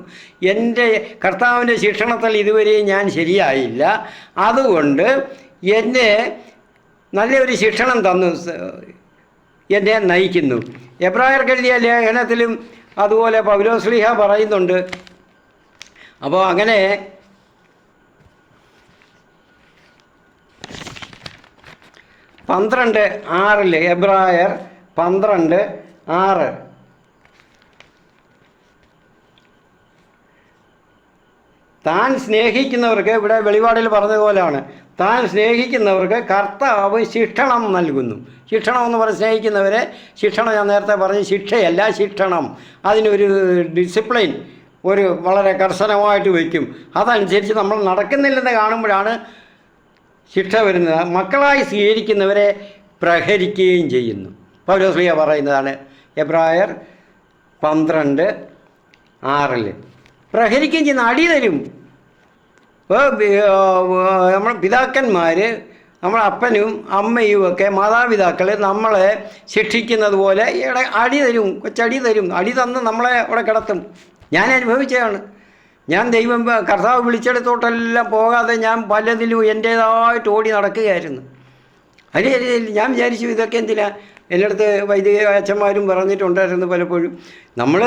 എൻ്റെ കർത്താവിൻ്റെ ശിക്ഷണത്തിൽ ഇതുവരെയും ഞാൻ ശരിയായില്ല, അതുകൊണ്ട് എന്നെ നല്ലൊരു ശിക്ഷണം തന്നു, എന്നെ നയിക്കുന്നു. എബ്രായർക്ക് എഴുതിയ ലേഖനത്തിലും അതുപോലെ പൗലോസ് ശ്ലീഹ പറയുന്നുണ്ട്. അപ്പോൾ അങ്ങനെ എബ്രായർ 12:6 താൻ സ്നേഹിക്കുന്നവർക്ക്, ഇവിടെ വെളിപാടിൽ പറഞ്ഞതുപോലെയാണ്, താൻ സ്നേഹിക്കുന്നവർക്ക് കർത്താവ് ശിക്ഷണം നൽകുന്നു. ശിക്ഷണം എന്ന് പറഞ്ഞ് സ്നേഹിക്കുന്നവരെ, ശിക്ഷണം ഞാൻ നേരത്തെ പറഞ്ഞ ശിക്ഷയല്ല, ശിക്ഷണം. അതിനൊരു ഡിസിപ്ലിൻ വളരെ കർശനമായിട്ട് വയ്ക്കും. അതനുസരിച്ച് നമ്മൾ നടക്കുന്നില്ലെന്ന് കാണുമ്പോഴാണ് ശിക്ഷ വരുന്നത്. മക്കളായി സ്വീകരിക്കുന്നവരെ പ്രഹരിക്കുകയും ചെയ്യുന്നു. പൗലോസ് ശ്ലീഹ പറയുന്നതാണ് എബ്രായർ 12:6. പ്രഹരിക്കുകയും ചെയ്യുന്ന, അടി തരും. നമ്മൾ പിതാക്കന്മാർ, നമ്മൾ അപ്പനും അമ്മയും ഒക്കെ മാതാപിതാക്കൾ നമ്മളെ ശിക്ഷിക്കുന്നത് പോലെ അടി തരും, കൊച്ചടി തരും. അടി തന്ന് നമ്മളെ അവിടെ കിടത്തും. ഞാൻ അനുഭവിച്ചതാണ്. ഞാൻ കർത്താവ് വിളിച്ചെടുത്തോട്ടെല്ലാം പോകാതെ ഞാൻ പലതിലും എൻ്റേതായിട്ട് ഓടി നടക്കുകയായിരുന്നു. ഞാൻ വിചാരിച്ചു ഇതൊക്കെ എന്തിനാ, എൻ്റെ അടുത്ത് വൈദിക അച്ഛന്മാരും പറഞ്ഞിട്ടുണ്ടായിരുന്നു പലപ്പോഴും. നമ്മൾ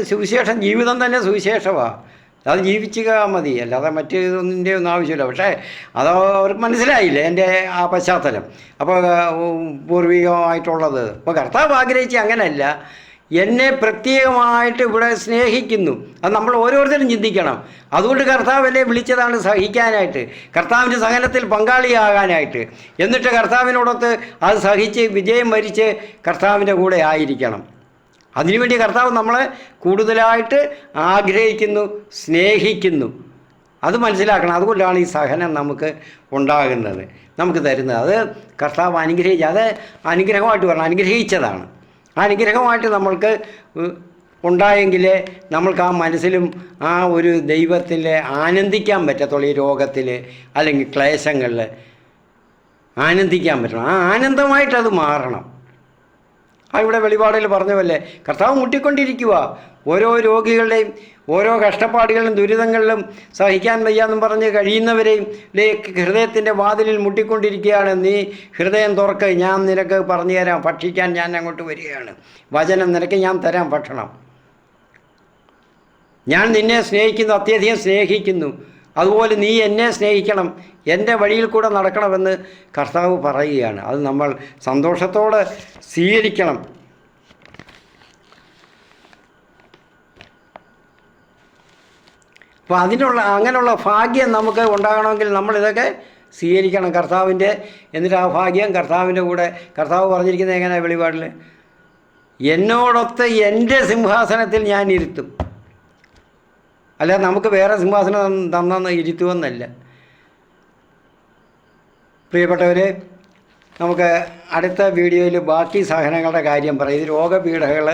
സുവിശേഷം, ജീവിതം തന്നെ സുവിശേഷമാണ്, അത് ജീവിച്ചുക മതി, അല്ലാതെ മറ്റൊന്നിൻ്റെ ഒന്നും ആവശ്യമില്ല. പക്ഷേ അത് അവർക്ക് മനസ്സിലായില്ല എൻ്റെ ആ പശ്ചാത്തലം. അപ്പോൾ പൂർവികമായിട്ടുള്ളത്. അപ്പോൾ കർത്താവ് ആഗ്രഹിച്ച് അങ്ങനെയല്ല, എന്നെ പ്രത്യേകമായിട്ട് ഇവിടെ സ്നേഹിക്കുന്നു. അത് നമ്മൾ ഓരോരുത്തരും ചിന്തിക്കണം. അതുകൊണ്ട് കർത്താവ് എന്നെ വിളിച്ചതാണ് സഹിക്കാനായിട്ട്, കർത്താവിൻ്റെ സഹനത്തിൽ പങ്കാളിയാകാനായിട്ട്. എന്നിട്ട് കർത്താവിനോടൊത്ത് അത് സഹിച്ച് വിജയം വരിച്ച് കർത്താവിൻ്റെ കൂടെ ആയിരിക്കണം. അതിനുവേണ്ടി കർത്താവ് നമ്മളെ കൂടുതലായിട്ട് ആഗ്രഹിക്കുന്നു, സ്നേഹിക്കുന്നു. അത് മനസ്സിലാക്കണം. അതുകൊണ്ടാണ് ഈ സഹനം നമുക്ക് ഉണ്ടാകുന്നത്, നമുക്ക് തരുന്നത്. അത് കർത്താവ് അത് അനുഗ്രഹമായിട്ട് പറഞ്ഞാൽ അനുഗ്രഹിച്ചതാണ്. ആ അനുഗ്രഹമായിട്ട് നമ്മൾക്ക് ഉണ്ടായെങ്കിലേ നമ്മൾക്ക് ആ മനസ്സിലും ആ ഒരു ദൈവത്തിൽ ആനന്ദിക്കാൻ പറ്റത്തുള്ളൂ. ഈ രോഗത്തിൽ അല്ലെങ്കിൽ ക്ലേശങ്ങളിൽ ആനന്ദിക്കാൻ പറ്റണം. ആ ആനന്ദമായിട്ടത് മാറണം. ഇവിടെ വെളിപാടിൽ പറഞ്ഞ പോലെ കർത്താവ് മുട്ടിക്കൊണ്ടിരിക്കുക. ഓരോ രോഗികളുടെയും ഓരോ കഷ്ടപ്പാടുകളിലും ദുരിതങ്ങളിലും സഹിക്കാൻ വയ്യാന്നും പറഞ്ഞ് കഴിയുന്നവരെയും ഹൃദയത്തിൻ്റെ വാതിലിൽ മുട്ടിക്കൊണ്ടിരിക്കുകയാണ്. നീ ഹൃദയം തുറക്ക്, ഞാൻ നിനക്ക് പറഞ്ഞു തരാം, ഭക്ഷിക്കാൻ ഞാൻ അങ്ങോട്ട് വരികയാണ്. വചനം നിനക്ക് ഞാൻ തരാം, ഭക്ഷണം. ഞാൻ നിന്നെ സ്നേഹിക്കുന്നു, അത്യധികം സ്നേഹിക്കുന്നു. അതുപോലെ നീ എന്നെ സ്നേഹിക്കണം, എൻ്റെ വഴിയിൽ കൂടെ നടക്കണമെന്ന് കർത്താവ് പറയുകയാണ്. അത് നമ്മൾ സന്തോഷത്തോടെ സ്വീകരിക്കണം. അപ്പോൾ അങ്ങനെയുള്ള ഭാഗ്യം നമുക്ക് ഉണ്ടാകണമെങ്കിൽ നമ്മളിതൊക്കെ സ്വീകരിക്കണം കർത്താവിൻ്റെ. എന്നിട്ട് ആ ഭാഗ്യം കർത്താവിൻ്റെ കൂടെ, കർത്താവ് പറഞ്ഞിരിക്കുന്നത് എങ്ങനെയാണ് വെളിപാടിൽ, എന്നോടൊത്ത് എൻ്റെ സിംഹാസനത്തിൽ ഞാൻ ഇരുത്തും. അല്ല, നമുക്ക് വേറെ സിംഹാസനം തന്നെന്ന് ഇരുത്തുമെന്നല്ല. പ്രിയപ്പെട്ടവരെ, നമുക്ക് അടുത്ത വീഡിയോയിൽ ബാക്കി സഹനങ്ങളുടെ കാര്യം പറയും. ഇത് രോഗപീഠകൾ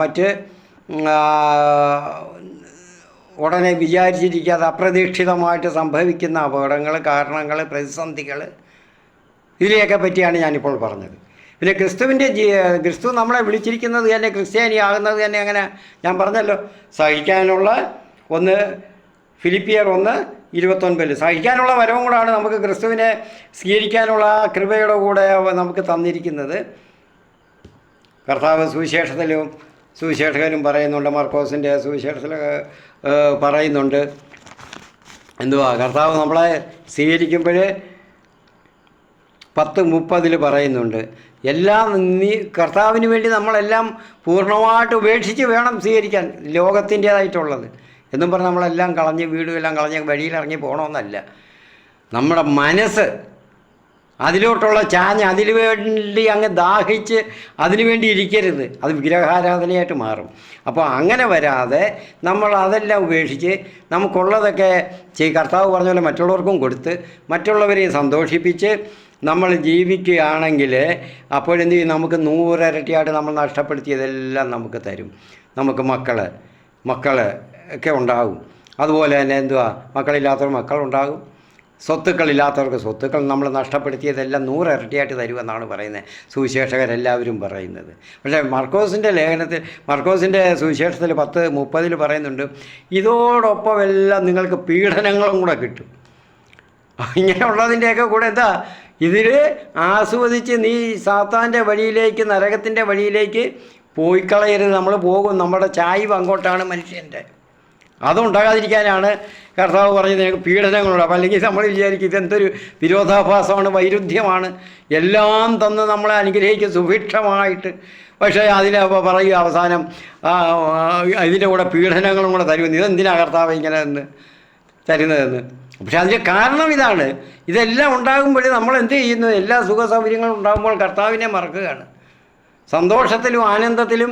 മറ്റ് ഉടനെ വിചാരിച്ചിരിക്കാതെ അപ്രതീക്ഷിതമായിട്ട് സംഭവിക്കുന്ന അപകടങ്ങൾ, കാരണങ്ങൾ, പ്രതിസന്ധികൾ, ഇതിനെയൊക്കെ പറ്റിയാണ് ഞാനിപ്പോൾ പറഞ്ഞത്. പിന്നെ ക്രിസ്തു നമ്മളെ വിളിച്ചിരിക്കുന്നത് തന്നെ, ക്രിസ്ത്യാനിയാകുന്നത് തന്നെ അങ്ങനെ ഞാൻ പറഞ്ഞല്ലോ, സഹിക്കാനുള്ള ഫിലിപ്പിയർ 1:29 സഹിക്കാനുള്ള വരവും കൂടാണ് നമുക്ക് ക്രിസ്തുവിനെ സ്വീകരിക്കാനുള്ള കൃപയുടെ കൂടെ നമുക്ക് തന്നിരിക്കുന്നത്. കർത്താവ് സുവിശേഷകരും പറയുന്നുണ്ട്, മർക്കോസിൻ്റെ സുവിശേഷത്തിൽ പറയുന്നുണ്ട്, കർത്താവ് നമ്മളെ സ്വീകരിക്കുമ്പോൾ 10:30 പറയുന്നുണ്ട്, കർത്താവിന് വേണ്ടി നമ്മളെല്ലാം പൂർണ്ണമായിട്ട് ഉപേക്ഷിച്ച് വേണം സ്വീകരിക്കാൻ ലോകത്തിൻ്റേതായിട്ടുള്ളത് എന്നും പറഞ്ഞ് നമ്മളെല്ലാം കളഞ്ഞ് വീടുമെല്ലാം കളഞ്ഞ് വഴിയിലിറങ്ങി പോകണമെന്നല്ല. നമ്മുടെ മനസ്സ് അതിലോട്ടുള്ള ചാഞ്ഞ് അതിനു വേണ്ടി അങ്ങ് ദാഹിച്ച് അതിനു വേണ്ടി ഇരിക്കരുത്, അത് വിഗ്രഹാരാധനയായിട്ട് മാറും. അപ്പോൾ അങ്ങനെ വരാതെ നമ്മൾ അതെല്ലാം ഉപേക്ഷിച്ച് നമുക്കുള്ളതൊക്കെ കർത്താവ് പറഞ്ഞ പോലെ മറ്റുള്ളവർക്കും കൊടുത്ത് മറ്റുള്ളവരെയും സന്തോഷിപ്പിച്ച് നമ്മൾ ജീവിക്കുകയാണെങ്കിൽ അപ്പോഴെന്ത് ചെയ്യും, നമുക്ക് 100 ഇരട്ടിയായിട്ട് നമ്മൾ നഷ്ടപ്പെടുത്തിയതെല്ലാം നമുക്ക് തരും. നമുക്ക് മക്കൾ ഒക്കെ ഉണ്ടാകും. അതുപോലെ തന്നെ മക്കളില്ലാത്തവർ മക്കളുണ്ടാകും, സ്വത്തുക്കളില്ലാത്തവർക്ക് സ്വത്തുക്കൾ നമ്മൾ നഷ്ടപ്പെടുത്തിയതെല്ലാം 100 ഇരട്ടിയായിട്ട് തരുമെന്നാണ് പറയുന്നത് സുവിശേഷകരെല്ലാവരും പറയുന്നത്. പക്ഷേ മർക്കോസിൻ്റെ സുവിശേഷത്തിൽ 10:30 പറയുന്നുണ്ട്, ഇതോടൊപ്പം എല്ലാം നിങ്ങൾക്ക് പീഡനങ്ങളും കൂടെ കിട്ടും. ഇങ്ങനെയുള്ളതിൻ്റെയൊക്കെ കൂടെ ഇതിൽ ആസ്വദിച്ച് നീ സാത്താൻ്റെ വഴിയിലേക്ക്, നരകത്തിൻ്റെ വഴിയിലേക്ക് പോയി കളയരുത്. നമ്മൾ പോകും, നമ്മുടെ ചായ്വ് അങ്ങോട്ടാണ് മനുഷ്യൻ്റെ. അതുണ്ടാകാതിരിക്കാനാണ് കർത്താവ് പറഞ്ഞത് ഞങ്ങൾക്ക് പീഡനങ്ങളുണ്ട്. അപ്പം അല്ലെങ്കിൽ നമ്മൾ വിചാരിക്കും ഇതെന്തൊരു വിരോധാഭാസമാണ്, വൈരുദ്ധ്യമാണ്, എല്ലാം തന്ന് നമ്മളെ അനുഗ്രഹിക്കും സുഭിക്ഷമായിട്ട്. പക്ഷേ പറയുക അവസാനം ഇതിൻ്റെ കൂടെ പീഡനങ്ങളും കൂടെ തരുമെന്ന്. ഇതെന്തിനാണ് കർത്താവ് ഇങ്ങനെ തരുന്നതെന്ന്. പക്ഷെ അതിൻ്റെ കാരണം ഇതാണ്, ഇതെല്ലാം ഉണ്ടാകുമ്പോൾ നമ്മൾ എന്ത് ചെയ്യുന്നു, എല്ലാ സുഖ സൗകര്യങ്ങളും ഉണ്ടാകുമ്പോൾ കർത്താവിനെ മറക്കുകയാണ്. സന്തോഷത്തിലും ആനന്ദത്തിലും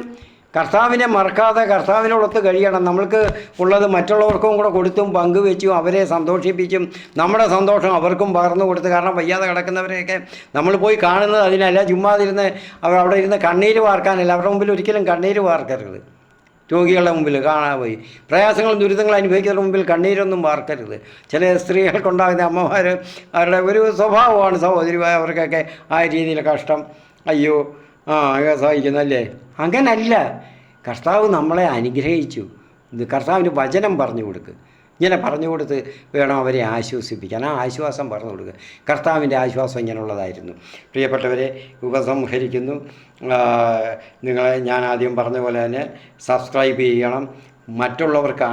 കർത്താവിനെ മറക്കാതെ കർത്താവിനോടൊത്ത് കഴിയണം. നമ്മൾക്ക് ഉള്ളത് മറ്റുള്ളവർക്കും കൂടെ കൊടുത്തും പങ്കുവെച്ചും അവരെ സന്തോഷിപ്പിച്ചും നമ്മുടെ സന്തോഷം അവർക്കും പകർന്നു കൊടുത്ത്. കാരണം വയ്യാതെ കിടക്കുന്നവരെയൊക്കെ നമ്മൾ പോയി കാണുന്നത് അതിനല്ല, ചുമ്മാതിരുന്ന് അവിടെ ഇരുന്ന് കണ്ണീര് വാർക്കാനല്ല. അവരുടെ മുമ്പിൽ ഒരിക്കലും കണ്ണീര് വാർക്കരുത്. രോഗികളുടെ മുമ്പിൽ കാണാൻ പോയി പ്രയാസങ്ങളും ദുരിതങ്ങളും അനുഭവിക്കുന്നവരുടെ മുമ്പിൽ കണ്ണീരൊന്നും വാർക്കരുത്. ചില സ്ത്രീകൾക്കുണ്ടാകുന്ന അമ്മമാർ അവരുടെ ഒരു സ്വഭാവമാണ് സഹോദരിമാർ, അവർക്കൊക്കെ ആ രീതിയിൽ കഷ്ടം, അയ്യോ സഹിക്കുന്നല്ലേ. അങ്ങനല്ല, കർത്താവ് നമ്മളെ അനുഗ്രഹിച്ചു. കർത്താവിന് വചനം പറഞ്ഞു കൊടുക്കുക, ഇങ്ങനെ പറഞ്ഞു കൊടുത്ത് വേണം അവരെ ആശ്വസിപ്പിക്കാൻ. ആ ആശ്വാസം പറഞ്ഞു കൊടുക്കുക. കർത്താവിൻ്റെ ആശ്വാസം ഇങ്ങനെയുള്ളതായിരുന്നു. പ്രിയപ്പെട്ടവരെ, ഉപസംഹരിക്കുന്നു. നിങ്ങളെ ഞാൻ ആദ്യം പറഞ്ഞ പോലെ തന്നെ സബ്സ്ക്രൈബ് ചെയ്യണം. മറ്റുള്ളവർക്ക്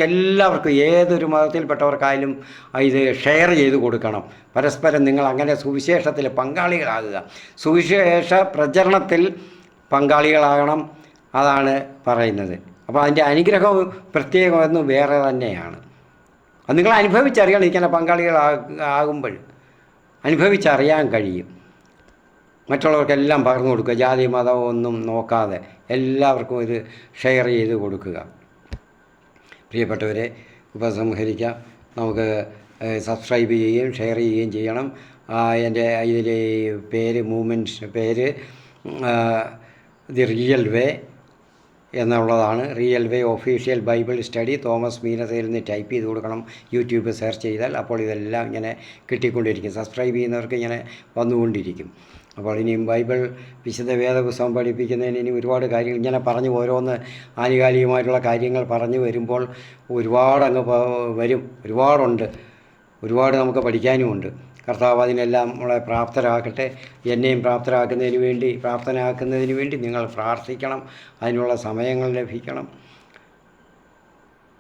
എല്ലാവർക്കും ഏതൊരു മതത്തിൽപ്പെട്ടവർക്കായാലും ഇത് ഷെയർ ചെയ്ത് കൊടുക്കണം. പരസ്പരം നിങ്ങൾ അങ്ങനെ സുവിശേഷത്തിൽ പങ്കാളികളാകുക, സുവിശേഷ പ്രചരണത്തിൽ പങ്കാളികളാകണം. അതാണ് പറയുന്നത്. അപ്പോൾ അതിൻ്റെ അനുഗ്രഹം പ്രത്യേകമൊന്നും വേറെ തന്നെയാണ്. അത് നിങ്ങൾ അനുഭവിച്ചറിയണം. ഇങ്ങനെ പങ്കാളികളാകുമ്പോൾ അനുഭവിച്ചറിയാൻ കഴിയും. മറ്റുള്ളവർക്കെല്ലാം പകർന്നു കൊടുക്കുക, ജാതി മതം ഒന്നും നോക്കാതെ എല്ലാവർക്കും ഇത് ഷെയർ ചെയ്ത് കൊടുക്കുക. പ്രിയപ്പെട്ടവരെ, ഉപസംഹരിക്കാം. നമുക്ക് സബ്സ്ക്രൈബ് ചെയ്യുകയും ഷെയർ ചെയ്യുകയും ചെയ്യണം. എൻ്റെ ഇതിലെ പേര് ദി റിയൽ വേ എന്നുള്ളതാണ്. Real way official Bible study Thomas മീനസയിൽ നിന്ന് ടൈപ്പ് ചെയ്ത് കൊടുക്കണം. യൂട്യൂബ് സെർച്ച് ചെയ്താൽ അപ്പോൾ ഇതെല്ലാം ഇങ്ങനെ കിട്ടിക്കൊണ്ടിരിക്കും. സബ്സ്ക്രൈബ് ചെയ്യുന്നവർക്ക് ഇങ്ങനെ വന്നുകൊണ്ടിരിക്കും. അപ്പോൾ ഇനിയും ബൈബിൾ വിശുദ്ധ വേദപുസ്തകം പഠിപ്പിക്കുന്നതിന് ഇനി ഒരുപാട് കാര്യങ്ങൾ ഇങ്ങനെ പറഞ്ഞു ഓരോന്ന് ആനുകാലികമായിട്ടുള്ള കാര്യങ്ങൾ പറഞ്ഞു വരുമ്പോൾ ഒരുപാടങ്ങ് വരും. ഒരുപാട് നമുക്ക് പഠിക്കാനുമുണ്ട്. കർത്താവ് അതിനെല്ലാം നമ്മളെ പ്രാപ്തരാക്കട്ടെ. എന്നെയും പ്രാപ്തനാക്കുന്നതിന് വേണ്ടി നിങ്ങൾ പ്രാർത്ഥിക്കണം. അതിനുള്ള സമയങ്ങൾ ലഭിക്കണം.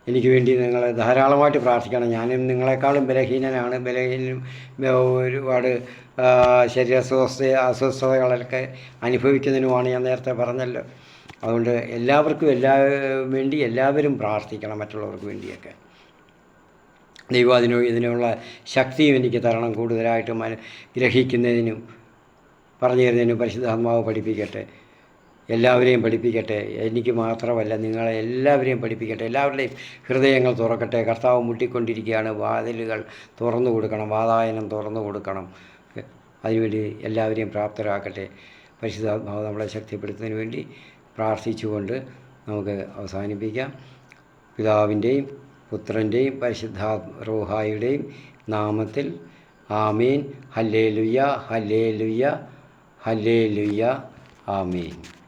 എനിക്ക് വേണ്ടി നിങ്ങൾ ധാരാളമായിട്ട് പ്രാർത്ഥിക്കണം. ഞാനും നിങ്ങളെക്കാളും ബലഹീനനും ഒരുപാട് അസ്വസ്ഥതകളൊക്കെ അനുഭവിക്കുന്നതിനുമാണ് ഞാൻ നേരത്തെ പറഞ്ഞല്ലോ. അതുകൊണ്ട് എല്ലാവരും പ്രാർത്ഥിക്കണം, മറ്റുള്ളവർക്ക് വേണ്ടിയൊക്കെ. ദൈവം ഇതിനുള്ള ശക്തിയും എനിക്ക് തരണം, കൂടുതലായിട്ട് ഗ്രഹിക്കുന്നതിനും പറഞ്ഞു തരുന്നതിനും പരിശുദ്ധാത്മാവ് പഠിപ്പിക്കട്ടെ. എല്ലാവരെയും പഠിപ്പിക്കട്ടെ. എനിക്ക് മാത്രമല്ല, നിങ്ങളെ എല്ലാവരെയും പഠിപ്പിക്കട്ടെ. എല്ലാവരുടെയും ഹൃദയങ്ങൾ തുറക്കട്ടെ. കർത്താവ് മുട്ടിക്കൊണ്ടിരിക്കുകയാണ്. വാതിലുകൾ തുറന്നു കൊടുക്കണം, വാതായനം തുറന്നു കൊടുക്കണം. അതിനുവേണ്ടി എല്ലാവരെയും പ്രാപ്തരാക്കട്ടെ. പരിശുദ്ധാത്മാവ് നമ്മളെ ശക്തിപ്പെടുത്തുന്നതിന് വേണ്ടി പ്രാർത്ഥിച്ചുകൊണ്ട് നമുക്ക് അവസാനിപ്പിക്കാം. പിതാവിൻ്റെയും പുത്രൻ്റെയും പരിശുദ്ധ റൂഹായുടെയും നാമത്തിൽ ആമീൻ. ഹല്ലേലൂയ, ഹല്ലേലൂയ, ഹല്ലേലൂയ, ആമീൻ.